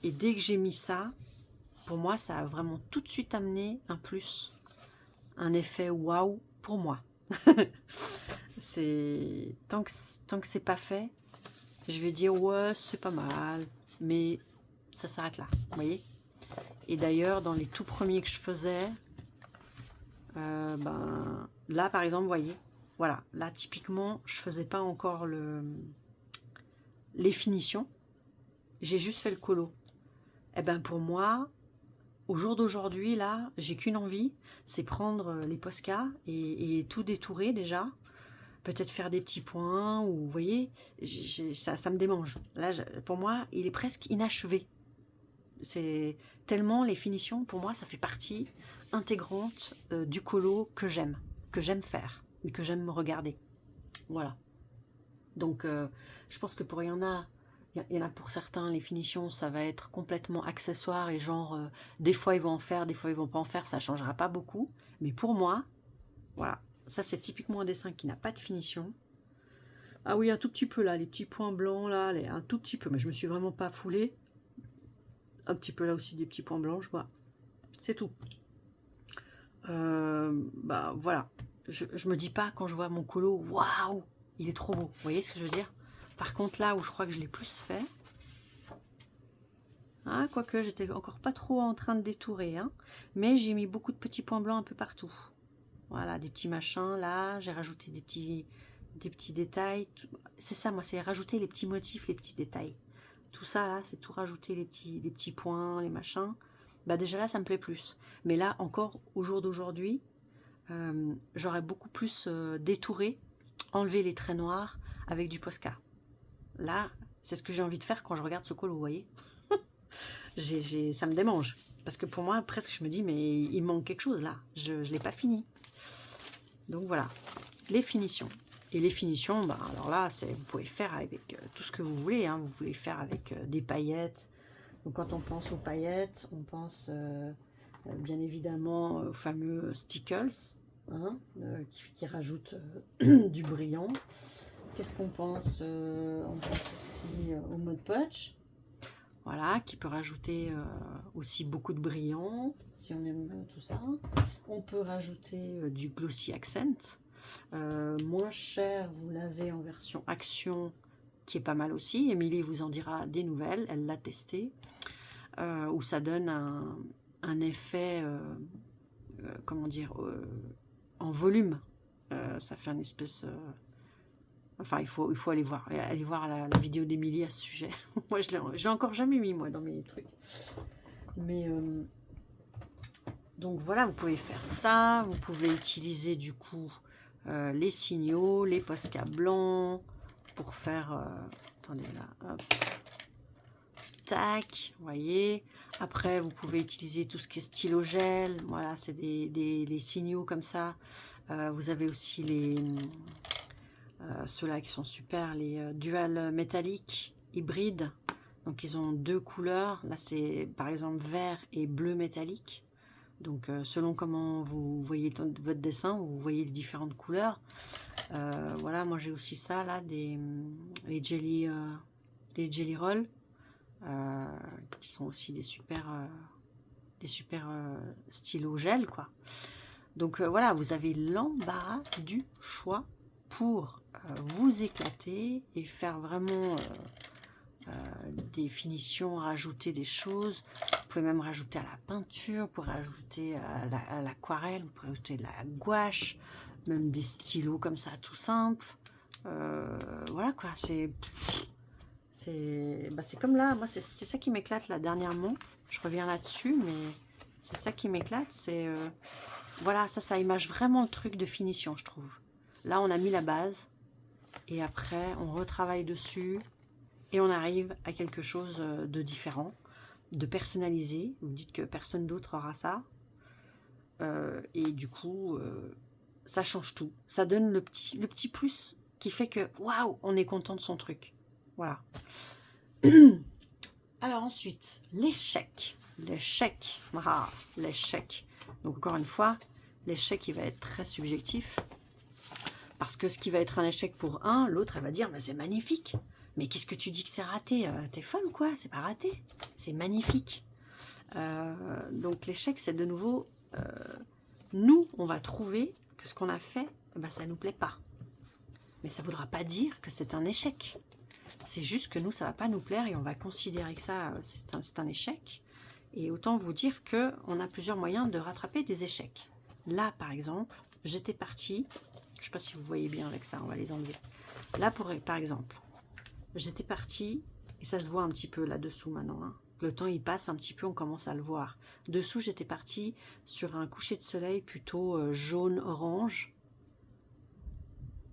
dès que j'ai mis ça, pour moi, ça a vraiment tout de suite amené un plus. Un effet waouh pour moi. Tant que c'est pas fait, je vais dire ouais c'est pas mal, mais ça s'arrête là, vous voyez. Et d'ailleurs dans les tout premiers que je faisais, ben là par exemple, vous voyez, voilà, là typiquement je faisais pas encore les finitions, j'ai juste fait le colo. Et ben pour moi, au jour d'aujourd'hui là, j'ai qu'une envie, c'est prendre les Posca et tout détourer déjà. Peut-être faire des petits points, ou vous voyez, ça me démange. Là, pour moi, il est presque inachevé. C'est tellement les finitions, pour moi, ça fait partie intégrante du colo que j'aime faire, et que j'aime me regarder. Voilà. Donc, je pense que il y en a pour certains, les finitions, ça va être complètement accessoire, et genre, des fois ils vont en faire, des fois ils vont pas en faire, ça changera pas beaucoup. Mais pour moi, voilà, ça c'est typiquement un dessin qui n'a pas de finition. Ah oui, un tout petit peu là, les petits points blancs là, un tout petit peu, mais je me suis vraiment pas foulée. Un petit peu là aussi des petits points blancs, je vois. C'est tout. Bah voilà, je me dis pas quand je vois mon colo, waouh, il est trop beau. Vous voyez ce que je veux dire? Par contre là où je crois que je l'ai plus fait, hein, quoique j'étais encore pas trop en train de détourer, hein, mais j'ai mis beaucoup de petits points blancs un peu partout. Voilà, des petits machins là, j'ai rajouté des petits détails. C'est ça, moi, c'est rajouter les petits motifs, les petits détails. Tout ça, là, c'est tout rajouter les petits points, les machins. Bah déjà là, ça me plaît plus. Mais là, encore, au jour d'aujourd'hui, j'aurais beaucoup plus détouré, enlevé les traits noirs avec du Posca. Là, c'est ce que j'ai envie de faire quand je regarde ce colo, vous voyez. Ça me démange. Parce que pour moi, presque, je me dis, mais il manque quelque chose là. Je ne l'ai pas fini. Donc voilà, les finitions. Et les finitions, bah, alors là, vous pouvez le faire avec tout ce que vous voulez. Hein. Vous pouvez le faire avec des paillettes. Donc quand on pense aux paillettes, on pense bien évidemment au fameux Stickles, hein, qui rajoute du brillant. Qu'est-ce qu'on pense? On pense aussi au Mod Podge, voilà, qui peut rajouter aussi beaucoup de brillant, si on aime tout ça. On peut rajouter du Glossy Accent, moins cher, vous l'avez en version Action, qui est pas mal aussi. Émilie vous en dira des nouvelles, elle l'a testé, où ça donne un effet, comment dire, en volume. Ça fait une espèce... enfin, il faut aller voir la vidéo d'Émilie à ce sujet. Moi, je l'ai encore jamais mis, moi, dans mes trucs. Mais... donc voilà, vous pouvez faire ça. Vous pouvez utiliser, du coup, les signaux, les Posca blancs, pour faire... attendez, là, hop. Tac, vous voyez. Après, vous pouvez utiliser tout ce qui est stylo gel. Voilà, c'est des signaux comme ça. Vous avez aussi les... ceux-là qui sont super, les dual métalliques hybrides. Donc ils ont deux couleurs. Là c'est par exemple vert et bleu métallique. Donc selon comment vous voyez votre dessin, vous voyez les différentes couleurs. Voilà, moi j'ai aussi ça là, les jelly rolls, qui sont aussi des super stylos gel quoi. Donc voilà, vous avez l'embarras du choix pour vous éclater et faire vraiment des finitions, rajouter des choses. Vous pouvez même rajouter à la peinture, vous pouvez rajouter à l'aquarelle, vous pouvez rajouter de la gouache, même des stylos comme ça, tout simple. Voilà quoi, c'est comme là, moi c'est ça qui m'éclate là dernièrement. Je reviens là-dessus, mais c'est ça qui m'éclate, c'est... voilà, ça image vraiment le truc de finition, je trouve. Là, on a mis la base, et après, on retravaille dessus, et on arrive à quelque chose de différent, de personnalisé. Vous dites que personne d'autre aura ça. Et du coup, ça change tout. Ça donne le petit plus qui fait que, waouh, on est content de son truc. Voilà. Alors ensuite, l'échec. L'échec. Ah, l'échec. Donc encore une fois, l'échec, il va être très subjectif. Parce que ce qui va être un échec pour un, l'autre, elle va dire, mais c'est magnifique. Mais qu'est-ce que tu dis que c'est raté? T'es folle ou quoi? C'est pas raté. C'est magnifique. Donc l'échec, c'est de nouveau, nous, on va trouver que ce qu'on a fait, ben, ça nous plaît pas. Mais ça ne voudra pas dire que c'est un échec. C'est juste que nous, ça va pas nous plaire et on va considérer que ça, c'est un échec. Et autant vous dire qu'on a plusieurs moyens de rattraper des échecs. Là, par exemple, j'étais partie, je ne sais pas si vous voyez bien avec ça, on va les enlever. Là, par exemple, j'étais partie, et ça se voit un petit peu là-dessous maintenant, hein. Le temps, il passe un petit peu, on commence à le voir. Dessous, j'étais partie sur un coucher de soleil plutôt jaune-orange.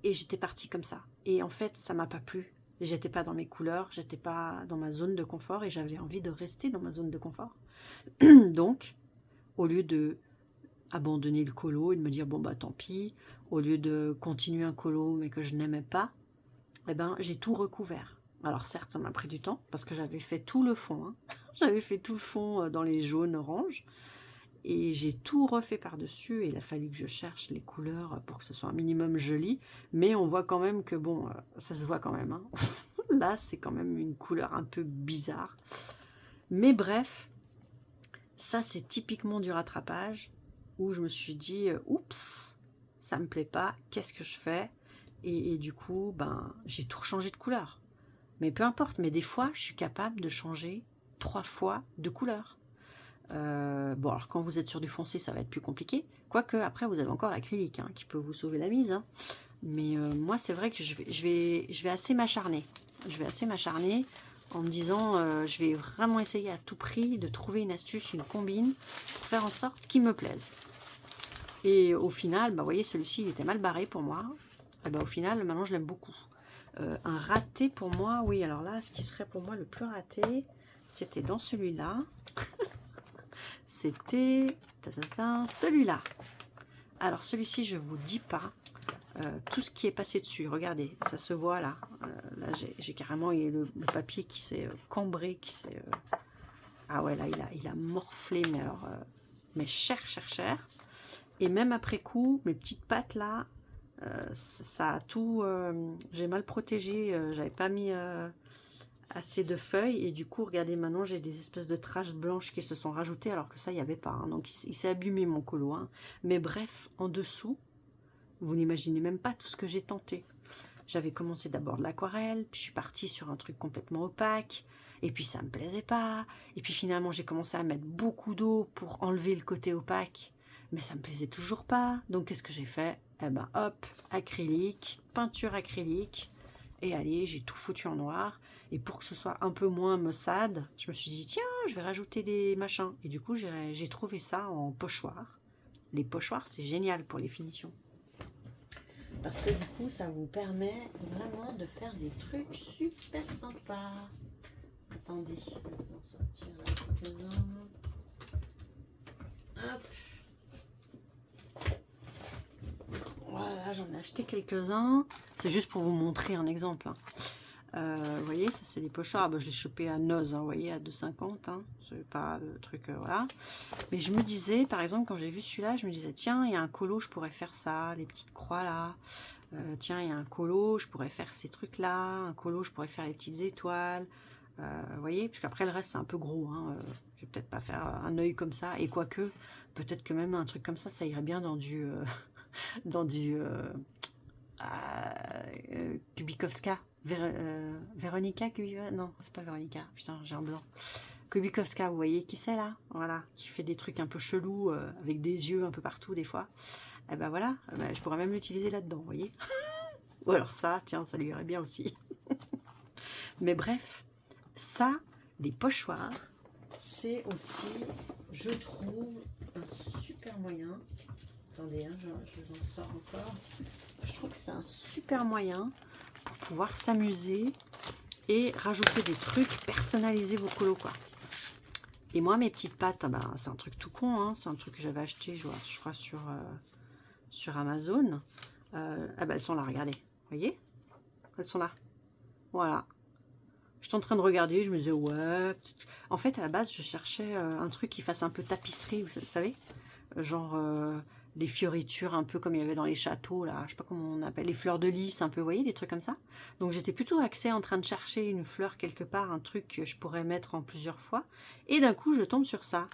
Et j'étais partie comme ça. Et en fait, ça m'a pas plu. J'étais pas dans mes couleurs, j'étais pas dans ma zone de confort et j'avais envie de rester dans ma zone de confort. Donc, au lieu de abandonner le colo et de me dire bon bah tant pis, au lieu de continuer un colo mais que je n'aimais pas, eh ben j'ai tout recouvert. Alors certes, ça m'a pris du temps parce que j'avais fait tout le fond, hein. J'avais fait tout le fond dans les jaunes oranges et j'ai tout refait par-dessus et il a fallu que je cherche les couleurs pour que ce soit un minimum joli, mais on voit quand même que bon, ça se voit quand même, hein. Là, c'est quand même une couleur un peu bizarre. Mais bref, ça c'est typiquement du rattrapage où je me suis dit, oups, ça me plaît pas, qu'est-ce que je fais? Et du coup, ben, j'ai tout changé de couleur. Mais peu importe, mais des fois, je suis capable de changer 3 fois de couleur. Bon, alors quand vous êtes sur du foncé, ça va être plus compliqué. Quoique, après, vous avez encore l'acrylique hein, qui peut vous sauver la mise. Hein. Mais moi, c'est vrai que je vais assez m'acharner. Je vais assez m'acharner en me disant, je vais vraiment essayer à tout prix de trouver une astuce, une combine, pour faire en sorte qu'il me plaise. Et au final, bah, vous voyez, celui-ci, il était mal barré pour moi. Et bah, au final, maintenant, je l'aime beaucoup. Un raté pour moi, oui, alors là, ce qui serait pour moi le plus raté, c'était dans celui-là. C'était celui-là. Alors, celui-ci, je vous dis pas. Tout ce qui est passé dessus, regardez, ça se voit là. Là, j'ai carrément le papier qui s'est cambré, qui s'est... Ah ouais, là, il a morflé, mais alors mais cher, cher, cher. Et même après coup, mes petites pattes là, ça a tout... j'ai mal protégé, j'avais pas mis assez de feuilles. Et du coup, regardez, maintenant, j'ai des espèces de taches blanches qui se sont rajoutées, alors que ça, il n'y avait pas. Hein. Donc, il s'est abîmé mon colo. Hein. Mais bref, en dessous, vous n'imaginez même pas tout ce que j'ai tenté. J'avais commencé d'abord de l'aquarelle, puis je suis partie sur un truc complètement opaque, et puis ça me plaisait pas. Et puis finalement, j'ai commencé à mettre beaucoup d'eau pour enlever le côté opaque, mais ça me plaisait toujours pas. Donc qu'est-ce que j'ai fait? Eh ben hop, acrylique, peinture acrylique, et allez, j'ai tout foutu en noir. Et pour que ce soit un peu moins maussade, je me suis dit, tiens, je vais rajouter des machins. Et du coup, j'ai trouvé ça en pochoir. Les pochoirs, c'est génial pour les finitions. Parce que du coup, ça vous permet vraiment de faire des trucs super sympas. Attendez, je vais vous en sortir là quelques-uns. Hop. Voilà, j'en ai acheté quelques-uns. C'est juste pour vous montrer un exemple. Hein. Vous voyez, ça c'est des pochoirs. Ah, bah, je l'ai chopé à Noz, hein, vous voyez, à 2,50. Hein. C'est pas le truc, voilà. Mais je me disais, par exemple, quand j'ai vu celui-là, je me disais, tiens, il y a un colo, je pourrais faire ça, les petites croix là. Tiens, il y a un colo, je pourrais faire ces trucs-là. Un colo, je pourrais faire les petites étoiles. Vous voyez, parce qu'après le reste, c'est un peu gros. Hein. Je vais peut-être pas faire un œil comme ça. Et quoique, peut-être que même un truc comme ça irait bien dans du... dans du... Kubikowska. Véronica Kubikowska. Non, c'est pas Véronica. Putain, j'ai un blanc. Kubikowska, vous voyez qui c'est là? Voilà, qui fait des trucs un peu chelous, avec des yeux un peu partout des fois. Et ben voilà, je pourrais même l'utiliser là-dedans, vous voyez. Ou alors ça, tiens, ça lui irait bien aussi. Mais bref, ça, les pochoirs, c'est aussi, je trouve, un super moyen. Attendez, hein, je vous en sors encore. Je trouve que c'est un super moyen pour pouvoir s'amuser et rajouter des trucs, personnaliser vos colos, quoi. Et moi, mes petites pattes, ben, c'est un truc tout con, hein, c'est un truc que j'avais acheté, je crois, sur Amazon. Ah ben, elles sont là, regardez. Vous voyez? Elles sont là. Voilà. J'étais en train de regarder, je me disais, ouais. En fait, à la base, je cherchais un truc qui fasse un peu tapisserie, vous savez? Genre des fioritures, un peu comme il y avait dans les châteaux, là. Je sais pas comment on appelle, les fleurs de lys, un peu, vous voyez, des trucs comme ça. Donc, j'étais plutôt axée en train de chercher une fleur quelque part, un truc que je pourrais mettre en plusieurs fois. Et d'un coup, je tombe sur ça.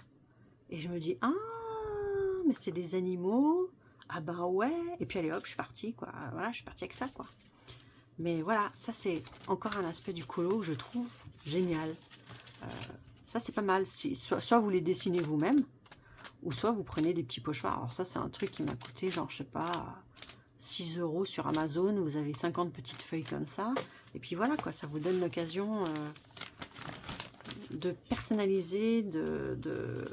Et je me dis, ah, mais c'est des animaux. Ah ben ouais. Et puis allez hop, je suis partie, quoi. Voilà, je suis partie avec ça, quoi. Mais voilà, ça c'est encore un aspect du colo que je trouve génial. Ça c'est pas mal. Soit vous les dessinez vous-même, ou soit vous prenez des petits pochoirs. Alors ça c'est un truc qui m'a coûté genre, je sais pas, 6 € sur Amazon. Vous avez 50 petites feuilles comme ça. Et puis voilà, quoi, ça vous donne l'occasion de personnaliser, de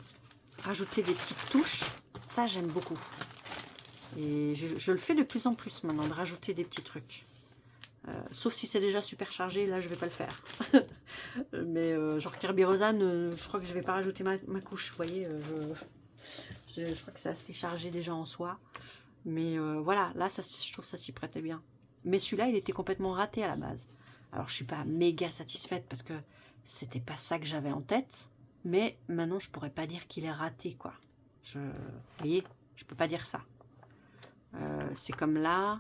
rajouter des petites touches. Ça j'aime beaucoup. Et je le fais de plus en plus maintenant, de rajouter des petits trucs. Sauf si c'est déjà super chargé, là je vais pas le faire. Mais genre Kirby Rosanne, je crois que je vais pas rajouter ma couche, vous voyez. Je crois que c'est assez chargé déjà en soi. Mais voilà, là ça, je trouve que ça s'y prêtait bien. Mais celui-là, il était complètement raté à la base. Alors je suis pas méga satisfaite parce que c'était pas ça que j'avais en tête. Mais maintenant, je pourrais pas dire qu'il est raté, quoi. Vous voyez, je peux pas dire ça. C'est comme là,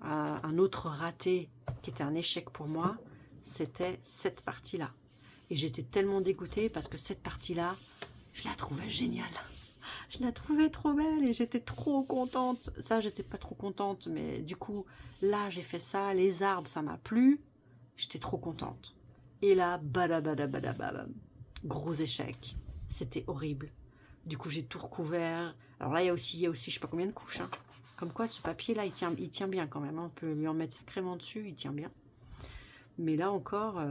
un autre raté qui était un échec pour moi, c'était cette partie-là. Et j'étais tellement dégoûtée parce que cette partie-là, je la trouvais géniale. Je la trouvais trop belle et j'étais trop contente. Ça, j'étais pas trop contente, mais du coup, là, j'ai fait ça. Les arbres, ça m'a plu. J'étais trop contente. Et là, badabadabadabam, gros échec. C'était horrible. Du coup, j'ai tout recouvert. Alors là, il y a aussi, je sais pas combien de couches. Hein. Comme quoi, ce papier-là, il tient bien quand même. Hein. On peut lui en mettre sacrément dessus, il tient bien. Mais là encore,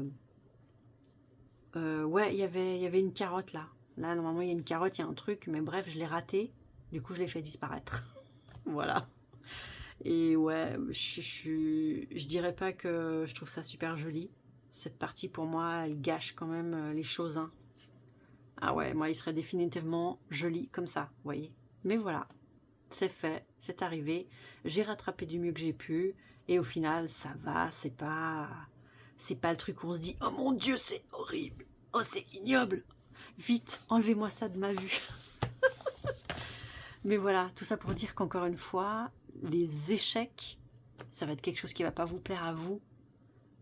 ouais, il y avait une carotte là. Là, normalement, il y a une carotte, il y a un truc. Mais bref, je l'ai raté. Du coup, je l'ai fait disparaître. Voilà. Et ouais, je dirais pas que je trouve ça super joli. Cette partie, pour moi, elle gâche quand même les choses. Hein. Ah ouais, moi, il serait définitivement joli comme ça, vous voyez. Mais voilà, c'est fait, c'est arrivé. J'ai rattrapé du mieux que j'ai pu. Et au final, ça va, c'est pas le truc où on se dit « Oh mon Dieu, c'est horrible. Oh, c'est ignoble. Vite, enlevez-moi ça de ma vue. » Mais voilà, tout ça pour dire qu'encore une fois, les échecs, ça va être quelque chose qui ne va pas vous plaire à vous,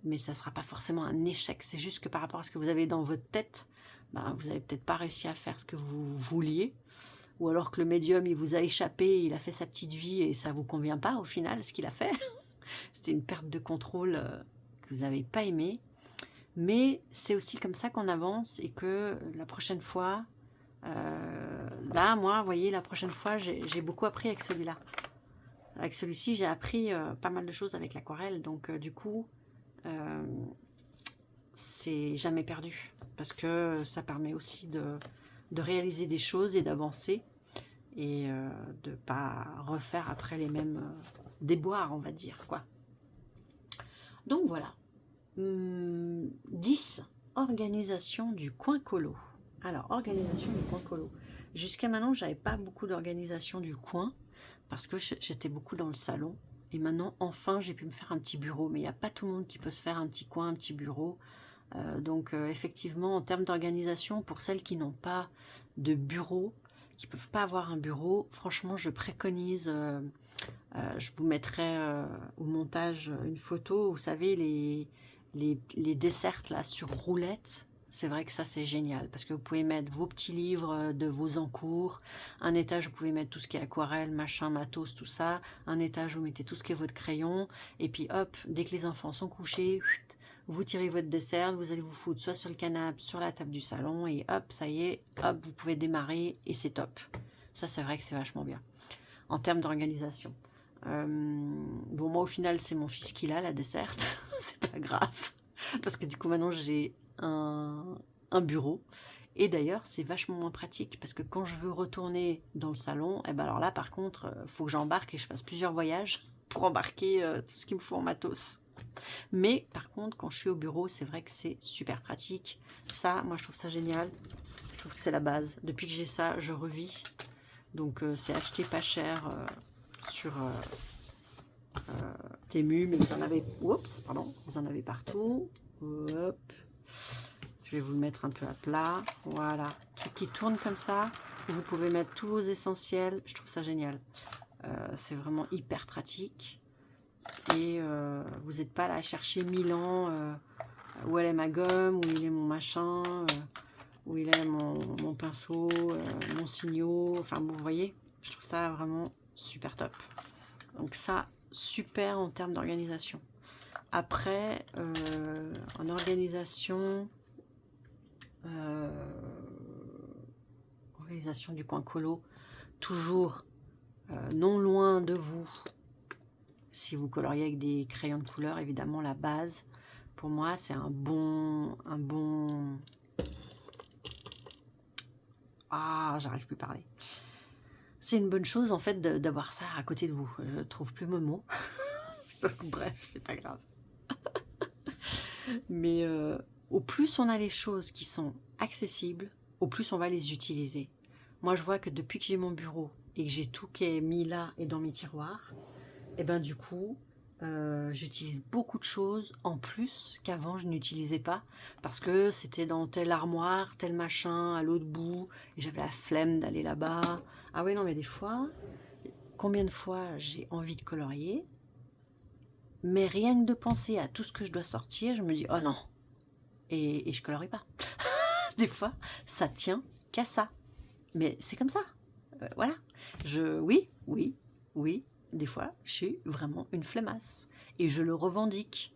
mais ça ne sera pas forcément un échec. C'est juste que par rapport à ce que vous avez dans votre tête, ben, vous n'avez peut-être pas réussi à faire ce que vous vouliez, ou alors que le médium, il vous a échappé, il a fait sa petite vie et ça ne vous convient pas au final, ce qu'il a fait. C'était une perte de contrôle que vous n'avez pas aimé. Mais c'est aussi comme ça qu'on avance et que la prochaine fois, là, moi, vous voyez, la prochaine fois, j'ai beaucoup appris avec celui-là. Avec celui-ci, j'ai appris pas mal de choses avec l'aquarelle. Donc, du coup, c'est jamais perdu. Parce que ça permet aussi de réaliser des choses et d'avancer. Et de ne pas refaire après les mêmes déboires, on va dire, quoi. Donc, voilà. 10. Organisation du coin colo. Alors, organisation du coin colo. Jusqu'à maintenant, j'avais pas beaucoup d'organisation du coin parce que j'étais beaucoup dans le salon. Et maintenant, enfin, j'ai pu me faire un petit bureau. Mais il n'y a pas tout le monde qui peut se faire un petit coin, un petit bureau. Donc, effectivement, en termes d'organisation, pour celles qui n'ont pas de bureau, qui ne peuvent pas avoir un bureau, franchement, je préconise... je vous mettrai au montage une photo. Vous savez, les desserts là sur roulette, c'est vrai que ça c'est génial parce que vous pouvez mettre vos petits livres de vos encours, un étage vous pouvez mettre tout ce qui est aquarelle, machin, matos, tout ça, un étage vous mettez tout ce qui est votre crayon et puis hop, dès que les enfants sont couchés, vous tirez votre dessert, vous allez vous foutre soit sur le canapé, sur la table du salon et hop, ça y est, hop, vous pouvez démarrer et c'est top. Ça c'est vrai que c'est vachement bien en termes d'organisation. Bon, moi au final c'est mon fils qui l'a la desserte, c'est pas grave parce que du coup maintenant j'ai un bureau et d'ailleurs c'est vachement moins pratique parce que quand je veux retourner dans le salon, et ben alors là par contre faut que j'embarque et je fasse plusieurs voyages pour embarquer tout ce qu'il me faut en matos. Mais par contre quand je suis au bureau c'est vrai que c'est super pratique. Ça moi je trouve ça génial, je trouve que c'est la base. Depuis que j'ai ça je revis, donc c'est acheté pas cher sur Temu, mais vous en avez, oups, pardon, vous en avez partout. Hop. Je vais vous le mettre un peu à plat. Voilà, truc qui tourne comme ça. Vous pouvez mettre tous vos essentiels. Je trouve ça génial. C'est vraiment hyper pratique. Et vous n'êtes pas là à chercher 1000 ans où elle est ma gomme, où il est mon machin, où il est mon pinceau, mon signaux. Enfin bon, vous voyez, je trouve ça vraiment super top. Donc ça, super en termes d'organisation. Après, en organisation, organisation du coin colo, toujours non loin de vous. Si vous coloriez avec des crayons de couleur, évidemment la base, pour moi c'est un bon, j'arrive plus à parler. C'est une bonne chose en fait d'avoir ça à côté de vous. Je trouve plus mes mots. Bref, c'est pas grave. Mais au plus on a les choses qui sont accessibles, au plus on va les utiliser. Moi, je vois que depuis que j'ai mon bureau et que j'ai tout qui est mis là et dans mes tiroirs, et ben du coup, j'utilise beaucoup de choses en plus qu'avant je n'utilisais pas parce que c'était dans telle armoire, tel machin, à l'autre bout, et j'avais la flemme d'aller là-bas. Ah oui, non, mais des fois, combien de fois j'ai envie de colorier, mais rien que de penser à tout ce que je dois sortir, je me dis, oh non, et je colorie pas. Des fois, ça tient qu'à ça. Mais c'est comme ça. Voilà. Oui, des fois, je suis vraiment une flemmasse. Et je le revendique.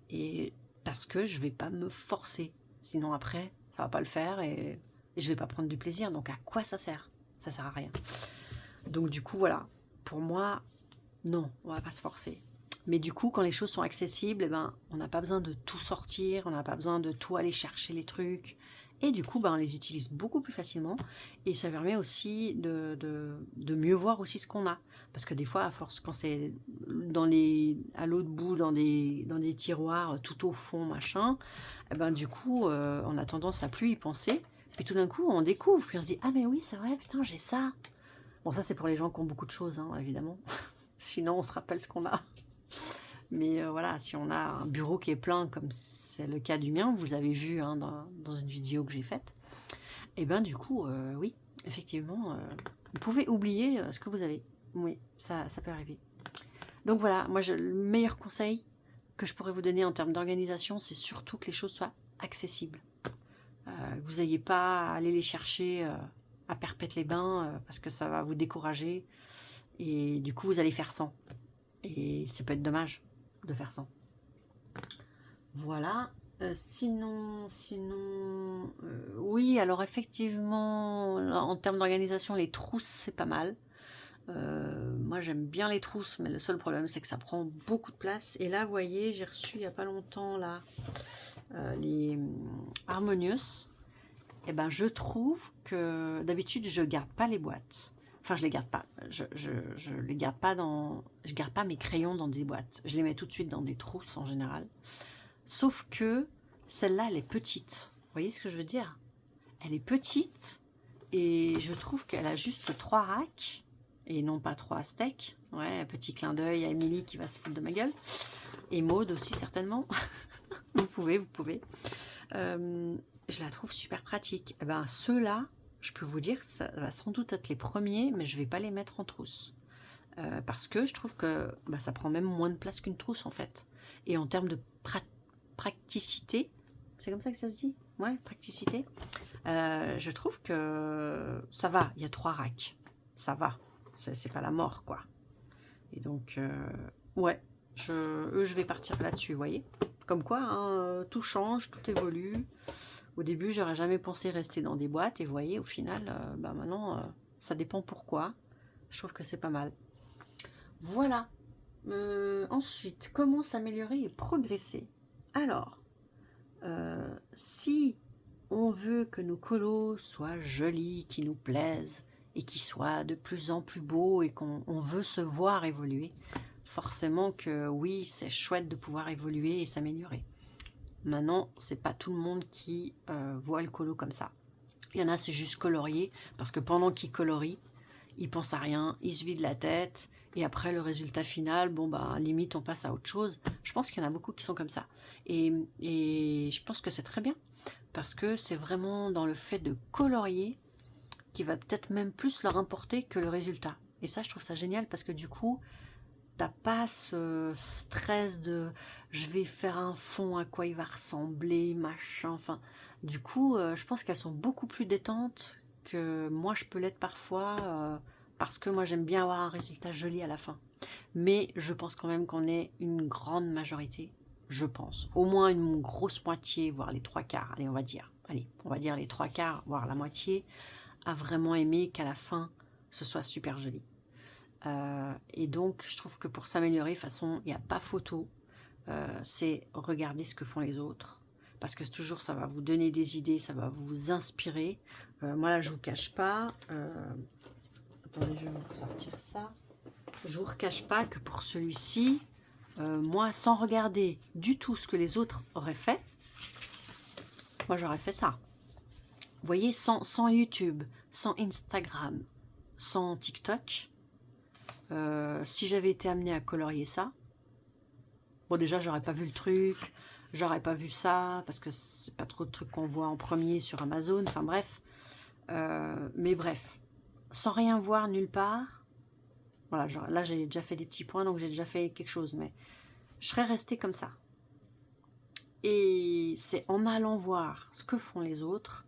Et parce que je vais pas me forcer. Sinon, après, ça va pas le faire et je vais pas prendre du plaisir. Donc, à quoi ça sert? Ça sert à rien. Donc, du coup, voilà. Pour moi, non, on va pas se forcer. Mais du coup, quand les choses sont accessibles, eh ben, on n'a pas besoin de tout sortir, on n'a pas besoin de tout aller chercher les trucs. Et du coup, ben, on les utilise beaucoup plus facilement. Et ça permet aussi de mieux voir aussi ce qu'on a. Parce que des fois, à force, quand c'est à l'autre bout, dans des tiroirs, tout au fond, machin, eh ben, du coup, on a tendance à plus y penser. Puis tout d'un coup, on découvre. Puis on se dit, ah mais oui, c'est vrai, putain, j'ai ça. Bon, ça, c'est pour les gens qui ont beaucoup de choses, hein, évidemment. Sinon, on se rappelle ce qu'on a. Mais voilà, si on a un bureau qui est plein, comme c'est le cas du mien, vous avez vu hein, dans une vidéo que j'ai faite, et bien du coup, oui, effectivement, Vous pouvez oublier ce que vous avez. Oui, ça peut arriver. Donc voilà, moi, le meilleur conseil que je pourrais vous donner en termes d'organisation, c'est surtout que les choses soient accessibles. Que vous n'ayez pas à aller les chercher à Perpète-les-Bains parce que ça va vous décourager. Et du coup, vous allez faire sans. Et ça peut être dommage de faire sans. Voilà. Sinon, oui, alors effectivement, en termes d'organisation, les trousses, c'est pas mal. Moi, j'aime bien les trousses, mais le seul problème, c'est que ça prend beaucoup de place. Et là, vous voyez, j'ai reçu il n'y a pas longtemps là les Harmonious. Et ben, je trouve que d'habitude, je garde pas les boîtes. Enfin, je les garde pas. Je les garde pas dans. Je garde pas mes crayons dans des boîtes. Je les mets tout de suite dans des trousses en général. Sauf que celle-là, elle est petite. Vous voyez ce que je veux dire? Elle est petite et je trouve qu'elle a juste 3 racks et non pas 3 steaks. Ouais, petit clin d'œil à Émilie qui va se foutre de ma gueule. Et Maude aussi, certainement. Vous pouvez. Je la trouve super pratique. Eh ben, ceux-là, je peux vous dire que ça va sans doute être les premiers, mais je ne vais pas les mettre en trousse. Parce que je trouve que ça prend même moins de place qu'une trousse, en fait. Et en termes de praticité, c'est comme ça que ça se dit? Ouais, praticité. Je trouve que ça va, il y a 3 racks. Ça va, c'est pas la mort, quoi. Et donc, ouais, je vais partir là-dessus, vous voyez. Comme quoi, hein, tout change, tout évolue. Au début, j'aurais jamais pensé rester dans des boîtes. Et vous voyez, au final, maintenant, ça dépend pourquoi. Je trouve que c'est pas mal. Voilà. Ensuite, comment s'améliorer et progresser? Alors, si on veut que nos colos soient jolis, qui nous plaisent et qui soient de plus en plus beaux et qu'on veut se voir évoluer, forcément que oui, c'est chouette de pouvoir évoluer et s'améliorer. Maintenant, c'est pas tout le monde qui voit le colo comme ça. Il y en a, c'est juste colorier, parce que pendant qu'ils colorient, ils pensent à rien, ils se vident la tête, et après le résultat final, bon limite on passe à autre chose. Je pense qu'il y en a beaucoup qui sont comme ça. Et je pense que c'est très bien, parce que c'est vraiment dans le fait de colorier qui va peut-être même plus leur importer que le résultat. Et ça, je trouve ça génial, parce que du coup, t'as pas ce stress de je vais faire un fond, à quoi il va ressembler, machin, enfin. Du coup, je pense qu'elles sont beaucoup plus détentes que moi je peux l'être parfois, parce que moi j'aime bien avoir un résultat joli à la fin. Mais je pense quand même qu'on est une grande majorité, je pense. Au moins une grosse moitié, voire les 3/4, allez, on va dire. Allez, on va dire les 3/4, voire la moitié, a vraiment aimé qu'à la fin, ce soit super joli. Et donc, je trouve que pour s'améliorer, de toute façon, il n'y a pas photo. C'est regarder ce que font les autres. Parce que toujours, ça va vous donner des idées, ça va vous inspirer. Moi, là, je ne vous cache pas. Attendez, je vais vous ressortir ça. Je ne vous cache pas que pour celui-ci, moi, sans regarder du tout ce que les autres auraient fait, moi, j'aurais fait ça. Vous voyez, sans YouTube, sans Instagram, sans TikTok, si j'avais été amenée à colorier ça, bon déjà j'aurais pas vu le truc, j'aurais pas vu ça, parce que c'est pas trop de trucs qu'on voit en premier sur Amazon, enfin bref. Mais bref, sans rien voir nulle part, voilà, genre, là j'ai déjà fait des petits points, donc j'ai déjà fait quelque chose, mais je serais restée comme ça. Et c'est en allant voir ce que font les autres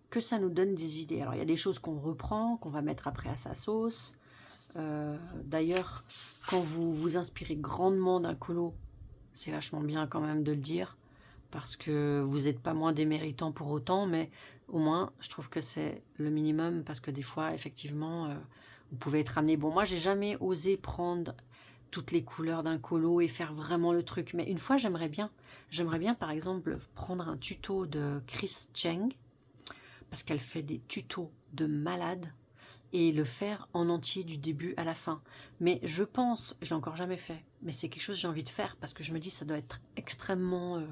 que ça nous donne des idées. Alors il y a des choses qu'on reprend, qu'on va mettre après à sa sauce. D'ailleurs, quand vous vous inspirez grandement d'un colo, c'est vachement bien quand même de le dire, parce que vous n'êtes pas moins déméritant pour autant, mais au moins, je trouve que c'est le minimum, parce que des fois, effectivement, vous pouvez être amené. Bon, moi, j'ai jamais osé prendre toutes les couleurs d'un colo et faire vraiment le truc, mais une fois, j'aimerais bien, par exemple, prendre un tuto de Chris Cheng, parce qu'elle fait des tutos de malade, et le faire en entier du début à la fin. Mais je pense, je l'ai encore jamais fait, mais c'est quelque chose que j'ai envie de faire, parce que je me dis ça doit être extrêmement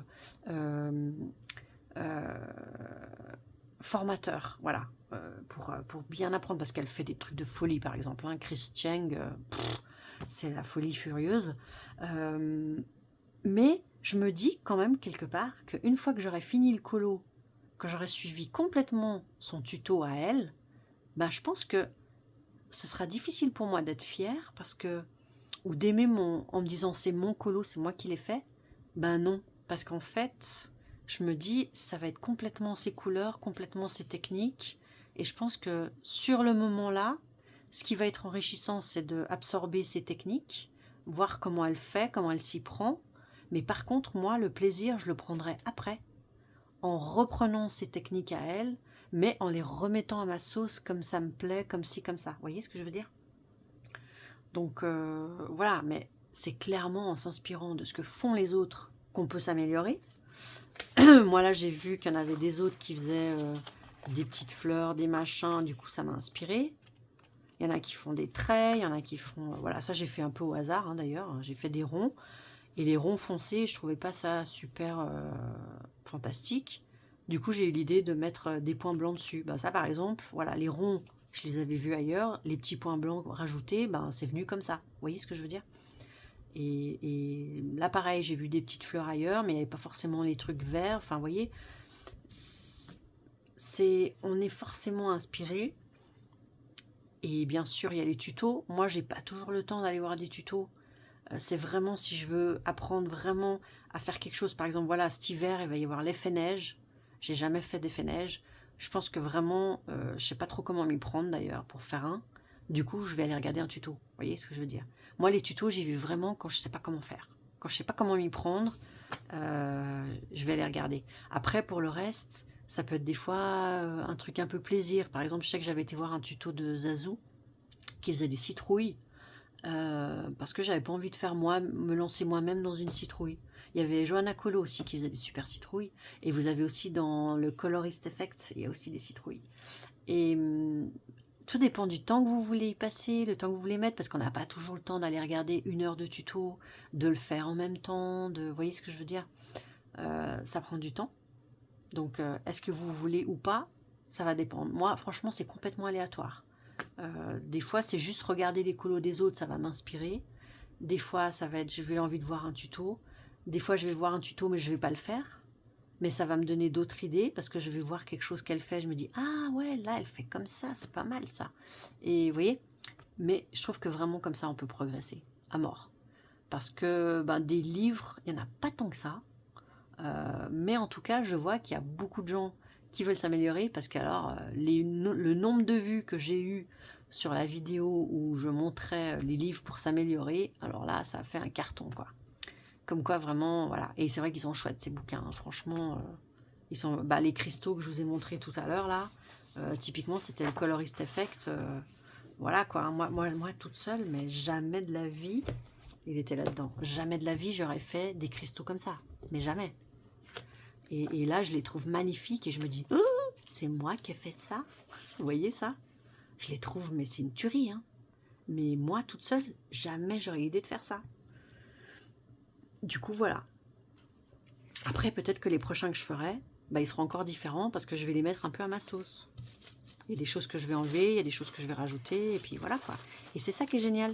formateur, voilà, pour bien apprendre, parce qu'elle fait des trucs de folie, par exemple, hein, Chris Cheng, c'est la folie furieuse. Mais je me dis quand même quelque part qu'une fois que j'aurai fini le colo, que j'aurai suivi complètement son tuto à elle, je pense que ce sera difficile pour moi d'être fière parce que, ou d'aimer en me disant c'est mon colo, c'est moi qui l'ai fait. Ben non, parce qu'en fait, je me dis ça va être complètement ses couleurs, complètement ses techniques. Et je pense que sur le moment là, ce qui va être enrichissant, c'est d'absorber ses techniques, voir comment elle fait, comment elle s'y prend. Mais par contre, moi, le plaisir, je le prendrai après, en reprenant ses techniques à elle, mais en les remettant à ma sauce comme ça me plaît, comme ci, comme ça. Vous voyez ce que je veux dire? Donc voilà, mais c'est clairement en s'inspirant de ce que font les autres qu'on peut s'améliorer. Moi là, j'ai vu qu'il y en avait des autres qui faisaient des petites fleurs, des machins, du coup ça m'a inspiré. Il y en a qui font des traits, il y en a qui font... voilà, ça j'ai fait un peu au hasard d'ailleurs, j'ai fait des ronds. Et les ronds foncés, je trouvais pas ça super fantastique. Du coup, j'ai eu l'idée de mettre des points blancs dessus. Ben, ça, par exemple, voilà, les ronds, je les avais vus ailleurs. Les petits points blancs rajoutés, ben, c'est venu comme ça. Vous voyez ce que je veux dire? Et là, pareil, j'ai vu des petites fleurs ailleurs, mais il n'y avait pas forcément les trucs verts. Enfin, vous voyez, on est forcément inspiré. Et bien sûr, il y a les tutos. Moi, j'ai pas toujours le temps d'aller voir des tutos. C'est vraiment si je veux apprendre vraiment à faire quelque chose. Par exemple, voilà, cet hiver, il va y avoir l'effet neige. J'ai jamais fait d'effet neige. Je pense que vraiment, je sais pas trop comment m'y prendre d'ailleurs pour faire un. Du coup, je vais aller regarder un tuto. Vous voyez ce que je veux dire? Moi, les tutos, j'y vais vraiment quand je sais pas comment faire. Quand je sais pas comment m'y prendre, je vais aller regarder. Après, pour le reste, ça peut être des fois un truc un peu plaisir. Par exemple, je sais que j'avais été voir un tuto de Zazu qui faisait des citrouilles. Parce que j'avais pas envie de faire me lancer moi-même dans une citrouille. Il y avait Johanna Colo aussi qui faisait des super citrouilles. Et vous avez aussi dans le Colorist Effect, il y a aussi des citrouilles. Et tout dépend du temps que vous voulez y passer, le temps que vous voulez mettre, parce qu'on n'a pas toujours le temps d'aller regarder 1 heure de tuto, de le faire en même temps, vous voyez ce que je veux dire? Ça prend du temps. Donc, est-ce que vous voulez ou pas? Ça va dépendre. Moi, franchement, c'est complètement aléatoire. Des fois, c'est juste regarder les colos des autres, ça va m'inspirer. Des fois, ça va être, je vais envie de voir un tuto. Des fois, je vais voir un tuto, mais je vais pas le faire. Mais ça va me donner d'autres idées parce que je vais voir quelque chose qu'elle fait. Je me dis, ah ouais, là, elle fait comme ça, c'est pas mal ça. Et vous voyez, mais je trouve que vraiment comme ça, on peut progresser à mort. Parce que ben, des livres, il n'y en a pas tant que ça. Mais en tout cas, je vois qu'il y a beaucoup de gens qui veulent s'améliorer parce que alors, le nombre de vues que j'ai eu sur la vidéo où je montrais les livres pour s'améliorer, alors là, ça a fait un carton, quoi. Comme quoi, vraiment, voilà. Et c'est vrai qu'ils sont chouettes, ces bouquins, hein. Franchement, ils sont... Bah, les cristaux que je vous ai montrés tout à l'heure, là, typiquement, c'était le Colorist Effect. Voilà, quoi. Moi, toute seule, mais jamais de la vie, il était là-dedans. Jamais de la vie, j'aurais fait des cristaux comme ça. Mais jamais. Et là, je les trouve magnifiques et je me dis, oh, c'est moi qui ai fait ça. Vous voyez ça? Je les trouve, mais c'est une tuerie, hein. Mais moi, toute seule, jamais j'aurais l'idée de faire ça. Du coup, voilà. Après, peut-être que les prochains que je ferai, bah, ils seront encore différents parce que je vais les mettre un peu à ma sauce. Il y a des choses que je vais enlever, il y a des choses que je vais rajouter, et puis voilà, quoi. Et c'est ça qui est génial.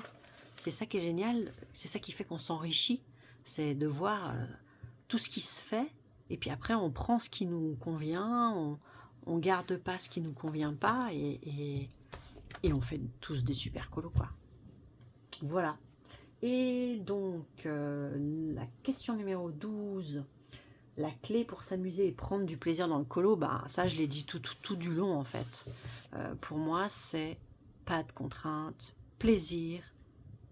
C'est ça qui est génial. C'est ça qui fait qu'on s'enrichit. C'est de voir tout ce qui se fait. Et puis après, on prend ce qui nous convient, on garde pas ce qui nous convient pas, et on fait tous des super colos, quoi. Voilà. Et donc, la question numéro 12, la clé pour s'amuser et prendre du plaisir dans le colo, bah, ça, je l'ai dit tout du long, en fait. Pour moi, c'est pas de contraintes, plaisir,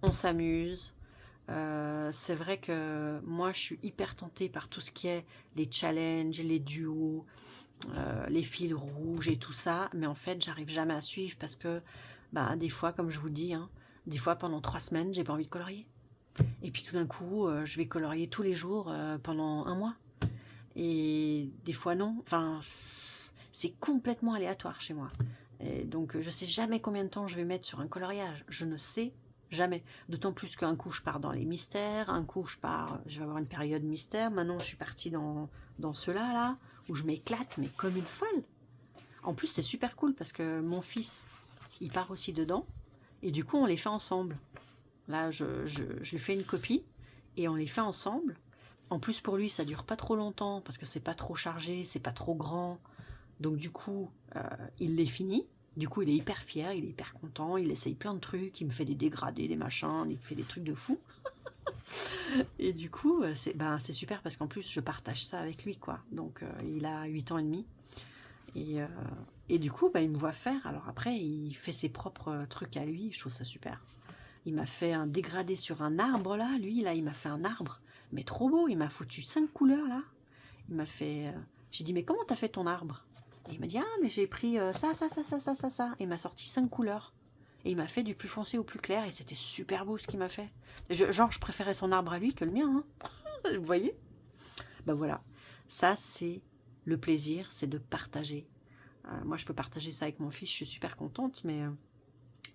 on s'amuse. C'est vrai que moi, je suis hyper tentée par tout ce qui est les challenges, les duos, les fils rouges et tout ça. Mais en fait, j'arrive jamais à suivre parce que bah, des fois, comme je vous dis, hein, des fois pendant 3 semaines, j'ai pas envie de colorier. Et puis tout d'un coup, je vais colorier tous les jours pendant 1 mois. Et des fois non. Enfin, c'est complètement aléatoire chez moi. Et donc, je sais jamais combien de temps je vais mettre sur un coloriage. Je ne sais jamais. D'autant plus qu'un coup, je pars dans les mystères. Un coup, je vais avoir une période mystère. Maintenant, je suis partie dans ceux-là, là, où je m'éclate, mais comme une folle. En plus, c'est super cool parce que mon fils, il part aussi dedans. Et du coup, on les fait ensemble. Là, je lui fais une copie et on les fait ensemble. En plus, pour lui, ça dure pas trop longtemps parce que c'est pas trop chargé, c'est pas trop grand. Donc, du coup, il les finit. Du coup, il est hyper fier, il est hyper content, il essaye plein de trucs, il me fait des dégradés, des machins, il fait des trucs de fou. Et du coup, c'est super parce qu'en plus, je partage ça avec lui, quoi. Donc, il a 8 ans et demi. Et, euh, et du coup, il me voit faire. Alors après, il fait ses propres trucs à lui. Je trouve ça super. Il m'a fait un dégradé sur un arbre, là. Lui, là, il m'a fait un arbre. Mais trop beau. Il m'a foutu 5 couleurs, là. Il m'a fait... J'ai dit, mais comment t'as fait ton arbre? Et il m'a dit, ah, mais j'ai pris ça. Et il m'a sorti 5 couleurs. Et il m'a fait du plus foncé au plus clair. Et c'était super beau ce qu'il m'a fait. Genre, je préférais son arbre à lui que le mien. Hein. Vous voyez? Ben voilà. Ça, c'est le plaisir, c'est de partager. Moi, je peux partager ça avec mon fils. Je suis super contente. Mais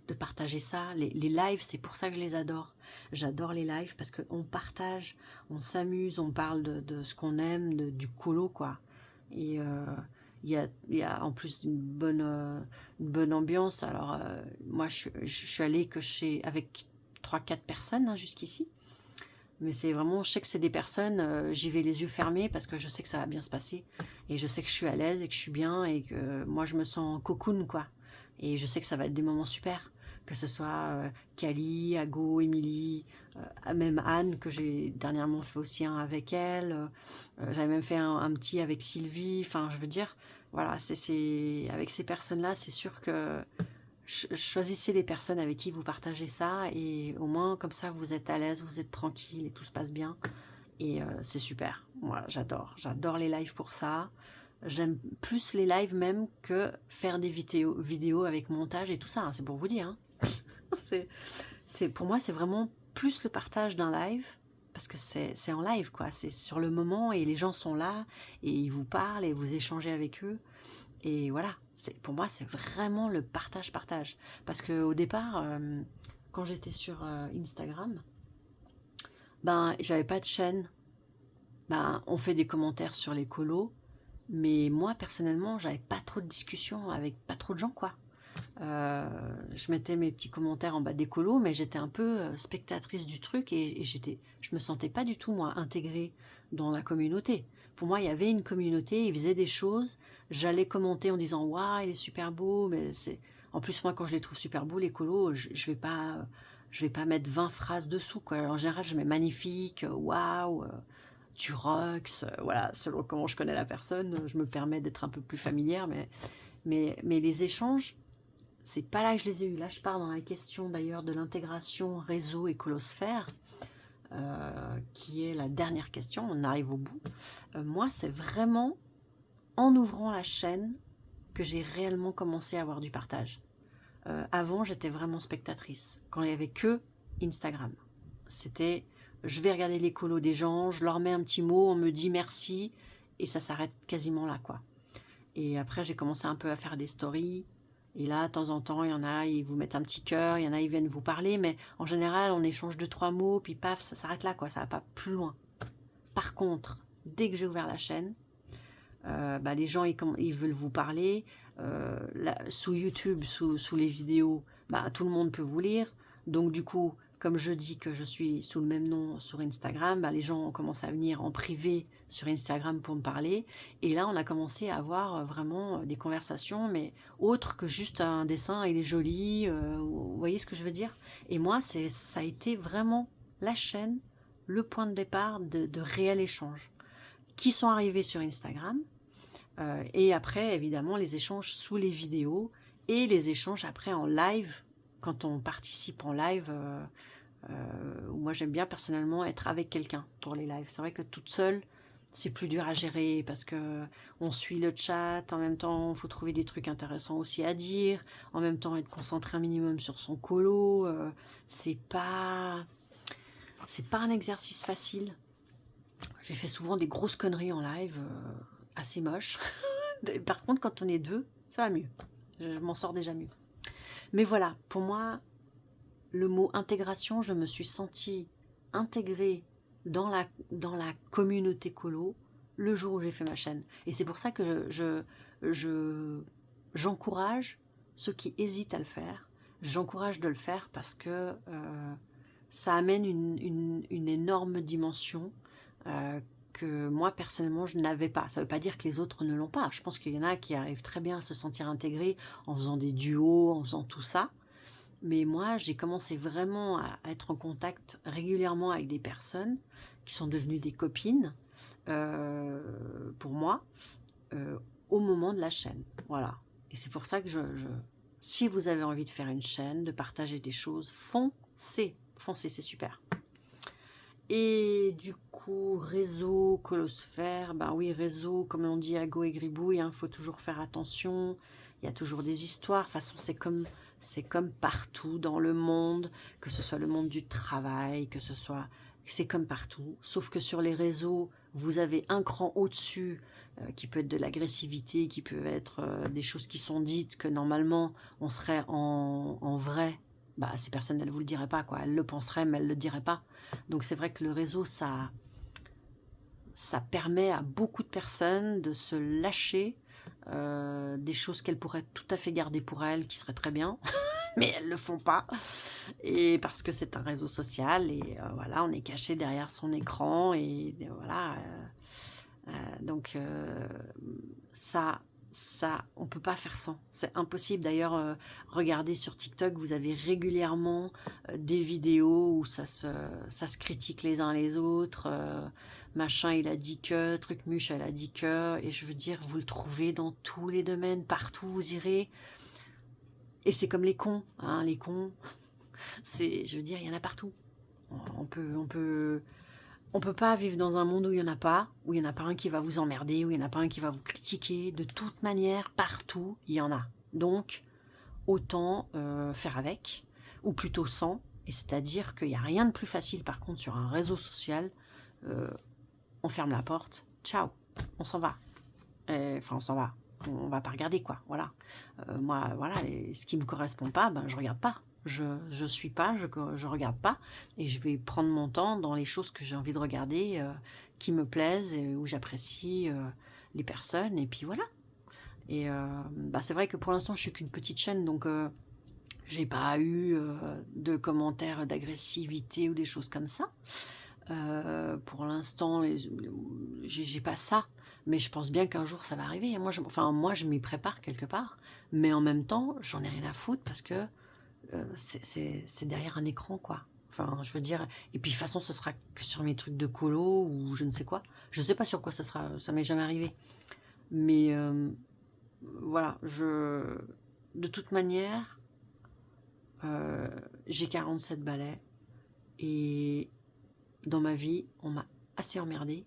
de partager ça, les lives, c'est pour ça que je les adore. J'adore les lives parce qu'on partage, on s'amuse, on parle de ce qu'on aime, du colo, quoi. Et il y a en plus une bonne ambiance. Alors, moi, je suis allée avec 3-4 personnes, hein, jusqu'ici. Mais c'est vraiment, je sais que c'est des personnes, j'y vais les yeux fermés parce que je sais que ça va bien se passer. Et je sais que je suis à l'aise et que je suis bien et que moi, je me sens cocoon, quoi. Et je sais que ça va être des moments super. Que ce soit Cali, Ago, Émilie, même Anne, que j'ai dernièrement fait aussi un avec elle. J'avais même fait un petit avec Sylvie. Enfin, je veux dire, voilà, avec ces personnes-là, c'est sûr que choisissez les personnes avec qui vous partagez ça et au moins comme ça vous êtes à l'aise, vous êtes tranquille et tout se passe bien et c'est super. Moi j'adore les lives pour ça. J'aime plus les lives même que faire des vidéos avec montage et tout ça, hein, c'est pour vous dire. Hein. Pour moi c'est vraiment plus le partage d'un live parce que c'est en live quoi, c'est sur le moment et les gens sont là et ils vous parlent et vous échangez avec eux. Et voilà, pour moi, c'est vraiment le partage-partage. Parce qu'au départ, quand j'étais sur Instagram, j'avais pas de chaîne. On fait des commentaires sur les colos, mais moi, personnellement, j'avais pas trop de discussions avec pas trop de gens, quoi. Je mettais mes petits commentaires en bas des colos, mais j'étais un peu spectatrice du truc et je me sentais pas du tout, moi, intégrée dans la communauté. Pour moi, il y avait une communauté, ils faisaient des choses, j'allais commenter en disant waouh, il est super beau, mais c'est. En plus, moi, quand je les trouve super beaux, les colos, je vais pas mettre 20 phrases dessous, quoi. En général, je mets magnifique, waouh, tu rocks, voilà, selon comment je connais la personne, je me permets d'être un peu plus familière, mais les échanges, c'est pas là que je les ai eus. Là, je pars dans la question d'ailleurs de l'intégration réseau écolosphère, qui est la dernière question. On arrive au bout. Moi, c'est vraiment en ouvrant la chaîne que j'ai réellement commencé à avoir du partage. Avant, j'étais vraiment spectatrice. Quand il n'y avait que Instagram, c'était je vais regarder les colos des gens, je leur mets un petit mot, on me dit merci, et ça s'arrête quasiment là, quoi. Et après, j'ai commencé un peu à faire des stories. Et là, de temps en temps, il y en a, ils vous mettent un petit cœur, il y en a, ils viennent vous parler, mais en général, on échange 2-3 mots, puis paf, ça s'arrête là, quoi, ça va pas plus loin. Par contre, dès que j'ai ouvert la chaîne, les gens, ils veulent vous parler. Sous YouTube, sous les vidéos, tout le monde peut vous lire. Donc du coup, comme je dis que je suis sous le même nom sur Instagram, les gens commencent à venir en privé sur Instagram pour me parler. Et là, on a commencé à avoir vraiment des conversations, mais autres que juste un dessin, il est joli. Vous voyez ce que je veux dire? Et moi, ça a été vraiment la chaîne, le point de départ de réel échange. Qui sont arrivés sur Instagram, et après, évidemment, les échanges sous les vidéos et les échanges après en live, quand on participe en live. Moi, j'aime bien personnellement être avec quelqu'un pour les lives. C'est vrai que toute seule, c'est plus dur à gérer parce que on suit le chat, en même temps, il faut trouver des trucs intéressants aussi à dire, en même temps, être concentré un minimum sur son colo. C'est pas un exercice facile. J'ai fait souvent des grosses conneries en live, assez moches. Par contre, quand on est deux, ça va mieux. Je m'en sors déjà mieux. Mais voilà, pour moi, le mot intégration, je me suis sentie intégrée dans la communauté colo le jour où j'ai fait ma chaîne. Et c'est pour ça que j'encourage ceux qui hésitent à le faire. J'encourage de le faire parce que ça amène une énorme dimension que moi, personnellement, je n'avais pas. Ça ne veut pas dire que les autres ne l'ont pas. Je pense qu'il y en a qui arrivent très bien à se sentir intégrés en faisant des duos, en faisant tout ça. Mais moi, j'ai commencé vraiment à être en contact régulièrement avec des personnes qui sont devenues des copines pour moi au moment de la chaîne. Voilà. Et c'est pour ça que si vous avez envie de faire une chaîne, de partager des choses, foncez. Foncez, c'est super. Et du coup, réseau, colosphère, ben oui, réseau, comme on dit à Go et Gribouille, il faut toujours faire attention, il y a toujours des histoires, de toute façon c'est comme partout dans le monde, que ce soit le monde du travail, c'est comme partout, sauf que sur les réseaux, vous avez un cran au-dessus, qui peut être de l'agressivité, qui peut être des choses qui sont dites, que normalement on serait en vrai, bah ces personnes elles vous le diraient pas, quoi, elles le penseraient mais elles le diraient pas. Donc c'est vrai que le réseau, ça permet à beaucoup de personnes de se lâcher des choses qu'elles pourraient tout à fait garder pour elles, qui seraient très bien, mais elles ne le font pas. Et parce que c'est un réseau social, et voilà, on est caché derrière son écran, et voilà. Donc ça, on peut pas faire sans. C'est impossible. D'ailleurs, regardez sur TikTok, vous avez régulièrement des vidéos où ça se critique les uns les autres. Machin, il a dit que, truc muche, elle a dit que. Et je veux dire, vous le trouvez dans tous les domaines, partout vous irez. Et c'est comme les cons, hein, les cons. Je veux dire, il y en a partout. On peut pas vivre dans un monde où il n'y en a pas, où il n'y en a pas un qui va vous emmerder, où il n'y en a pas un qui va vous critiquer. De toute manière, partout, il y en a. Donc, autant faire avec, ou plutôt sans. Et c'est-à-dire qu'il n'y a rien de plus facile, par contre, sur un réseau social. On ferme la porte, ciao, on s'en va. Enfin, on s'en va. On va pas regarder, quoi. Voilà. Moi, voilà, ce qui me correspond pas, ben, je regarde pas. Je suis pas, je regarde pas, et je vais prendre mon temps dans les choses que j'ai envie de regarder, qui me plaisent, et où j'apprécie les personnes, et puis voilà. Et bah, c'est vrai que pour l'instant, je suis qu'une petite chaîne, donc j'ai pas eu de commentaires d'agressivité ou des choses comme ça. Pour l'instant, j'ai pas ça, mais je pense bien qu'un jour ça va arriver. Moi, je m'y prépare quelque part, mais en même temps, j'en ai rien à foutre parce que c'est derrière un écran, quoi. Enfin, je veux dire, et puis de toute façon, ce sera que sur mes trucs de colo ou je ne sais quoi. Je sais pas sur quoi ça sera, ça m'est jamais arrivé. Mais voilà, de toute manière, j'ai 47 balais et dans ma vie, on m'a assez emmerdée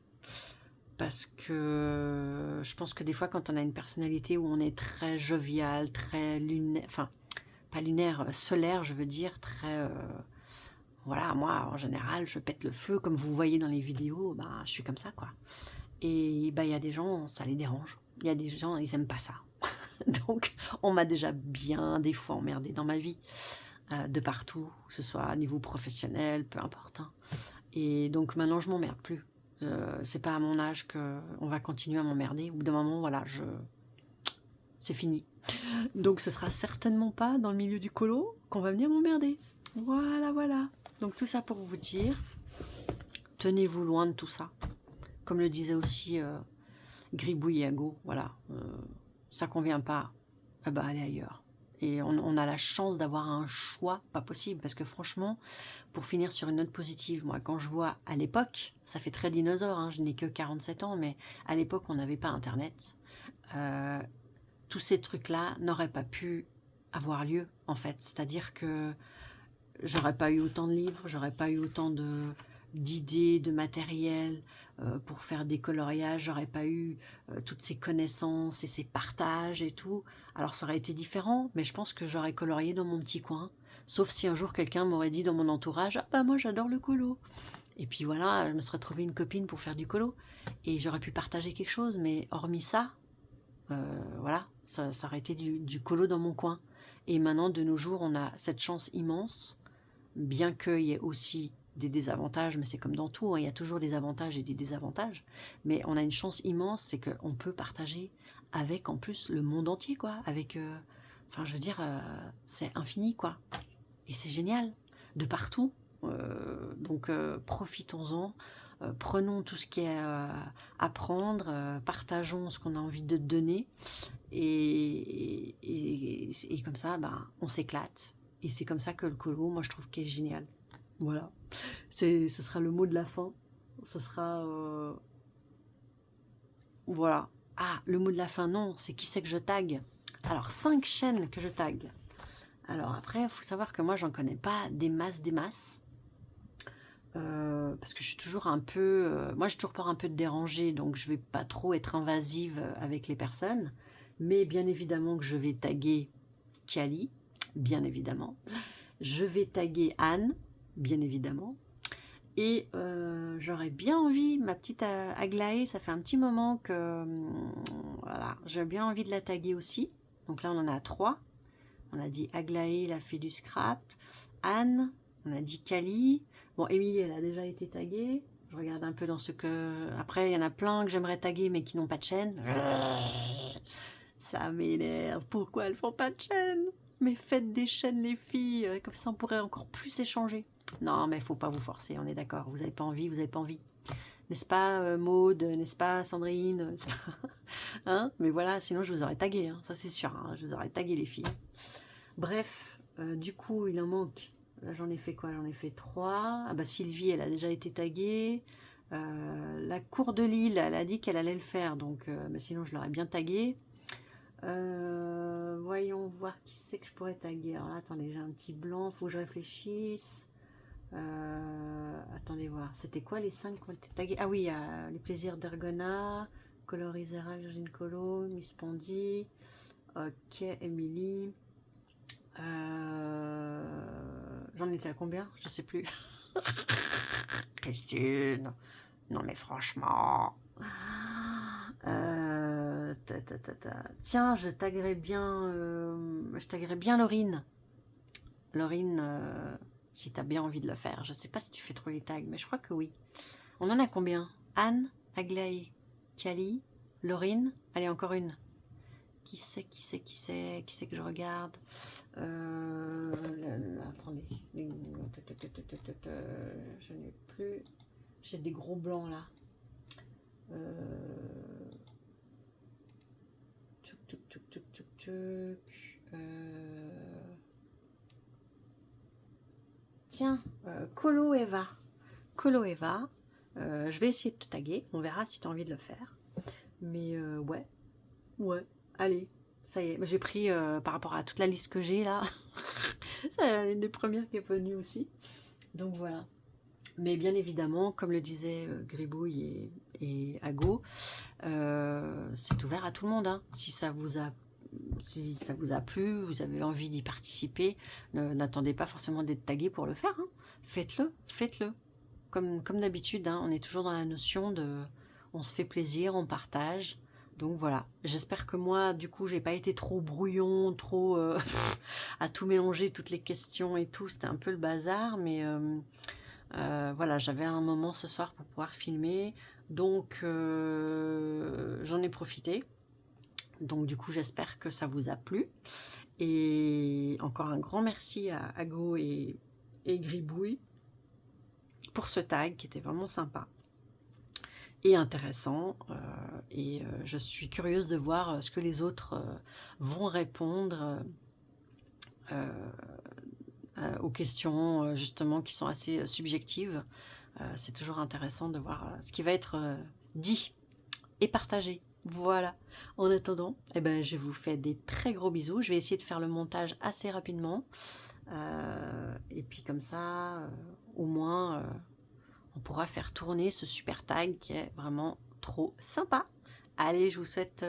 parce que je pense que des fois, quand on a une personnalité où on est très jovial, très lunaire, enfin, pas lunaire, solaire, je veux dire, très... voilà, moi, en général, je pète le feu, comme vous voyez dans les vidéos, bah, je suis comme ça, quoi. Et bah, il y a des gens, ça les dérange. Il y a des gens, ils aiment pas ça. Donc, on m'a déjà bien des fois emmerdée dans ma vie, de partout, que ce soit à niveau professionnel, peu importe, hein. Et donc maintenant, je m'emmerde plus. C'est pas à mon âge qu'on va continuer à m'emmerder. Au bout d'un moment, voilà, c'est fini. Donc ce sera certainement pas dans le milieu du colo qu'on va venir m'emmerder. Voilà, voilà. Donc tout ça pour vous dire, tenez-vous loin de tout ça. Comme le disait aussi Gribouille et Ago, voilà. Ça convient pas, eh ben, allez ailleurs. Et on a la chance d'avoir un choix pas possible, parce que franchement, pour finir sur une note positive, moi quand je vois à l'époque, ça fait très dinosaure, hein, je n'ai que 47 ans, mais à l'époque on n'avait pas internet, tous ces trucs-là n'auraient pas pu avoir lieu en fait, c'est-à-dire que j'aurais pas eu autant de livres, j'aurais pas eu autant d'idées, de matériel pour faire des coloriages, j'aurais pas eu toutes ces connaissances et ces partages et tout. Alors ça aurait été différent, mais je pense que j'aurais colorié dans mon petit coin, sauf si un jour quelqu'un m'aurait dit dans mon entourage, ah bah moi j'adore le colo. Et puis voilà, je me serais trouvé une copine pour faire du colo et j'aurais pu partager quelque chose, mais hormis ça, voilà, ça aurait été du colo dans mon coin. Et maintenant, de nos jours, on a cette chance immense, bien qu'il y ait aussi des désavantages, mais c'est comme dans tout, hein, il y a toujours des avantages et des désavantages, mais on a une chance immense, c'est qu'on peut partager avec, en plus, le monde entier, quoi, avec, enfin, je veux dire, c'est infini, quoi, et c'est génial, de partout, donc profitons-en, prenons tout ce qui est à prendre, partageons ce qu'on a envie de donner, et comme ça, ben, on s'éclate. Et c'est comme ça que le colo, moi je trouve qu'il est génial. Voilà, ce sera le mot de la fin. Ce sera... voilà. Ah, le mot de la fin, non, c'est qui c'est que je tag. Alors, 5 chaînes que je tag. Alors après, il faut savoir que moi, j'en connais pas des masses, parce que je suis toujours un peu... moi, j'ai toujours peur un peu de déranger, donc je vais pas trop être invasive avec les personnes. Mais bien évidemment que je vais taguer Kali, bien évidemment. Je vais taguer Anne, bien évidemment. Et j'aurais bien envie, ma petite Aglaé, ça fait un petit moment que... voilà, j'ai bien envie de la taguer aussi. Donc là, on en a 3. On a dit Aglaé, elle a fait du scrap. Anne, on a dit Kali. Bon, Émilie, elle a déjà été taguée. Je regarde un peu dans ce que... Après, il y en a plein que j'aimerais taguer, mais qui n'ont pas de chaîne. Ça m'énerve. Pourquoi elles font pas de chaîne? Mais faites des chaînes, les filles. Comme ça, on pourrait encore plus échanger. Non, mais il faut pas vous forcer, on est d'accord. Vous n'avez pas envie, vous n'avez pas envie. N'est-ce pas, Maude? N'est-ce pas, Sandrine? Hein? Mais voilà, sinon je vous aurais tagué, hein, ça c'est sûr. Hein, je vous aurais tagué, les filles. Bref, du coup, il en manque. Là, j'en ai fait quoi? J'en ai fait 3. Ah bah, Sylvie, elle a déjà été taguée. La cour de Lille, elle a dit qu'elle allait le faire, donc bah, sinon je l'aurais bien tagué. Voyons voir qui c'est que je pourrais taguer. Alors là, attendez, j'ai un petit blanc, faut que je réfléchisse. Attendez voir, c'était quoi les 5 qui ont été tagués? Ah oui, les plaisirs d'Ergona, Colorisera, Virgin Colo, Miss Pondy, ok, Emily. J'en étais à combien? Je sais plus. Christine, non mais franchement. Tiens, je taguerais bien Laurine. Laurine, si tu as bien envie de le faire. Je sais pas si tu fais trop les tags, mais je crois que oui. On en a combien? Anne, Aglaé, Kali, Laurine. Allez, encore une. Qui c'est que je regarde? Attendez. Je n'ai plus. J'ai des gros blancs là. Tiens, Colo Eva. Colo Eva. Je vais essayer de te taguer. On verra si tu as envie de le faire. Mais ouais. Ouais. Allez. Ça y est. J'ai pris par rapport à toute la liste que j'ai là. C'est une des premières qui est venue aussi. Donc voilà. Mais bien évidemment, comme le disait Gribouille et Ago, c'est ouvert à tout le monde. Hein. Si ça vous a plu, vous avez envie d'y participer, n'attendez pas forcément d'être tagué pour le faire. Hein. Faites-le. Comme d'habitude, hein, on est toujours dans la notion de on se fait plaisir, on partage. Donc voilà, j'espère que moi, du coup, j'ai pas été trop brouillon, trop à tout mélanger, toutes les questions et tout. C'était un peu le bazar, mais voilà, j'avais un moment ce soir pour pouvoir filmer. Donc j'en ai profité. Donc du coup, j'espère que ça vous a plu. Et encore un grand merci à Ago et Gribouille pour ce tag qui était vraiment sympa et intéressant. Je suis curieuse de voir ce que les autres vont répondre aux questions justement qui sont assez subjectives. C'est toujours intéressant de voir ce qui va être dit et partagé. Voilà. En attendant, eh ben, je vous fais des très gros bisous. Je vais essayer de faire le montage assez rapidement. Et puis comme ça, au moins, on pourra faire tourner ce super tag qui est vraiment trop sympa. Allez, je vous souhaite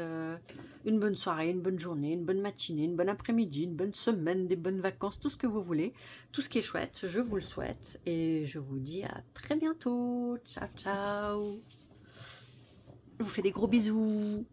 une bonne soirée, une bonne journée, une bonne matinée, une bonne après-midi, une bonne semaine, des bonnes vacances, tout ce que vous voulez. Tout ce qui est chouette, je vous le souhaite. Et je vous dis à très bientôt. Ciao, ciao. Je vous fais des gros bisous.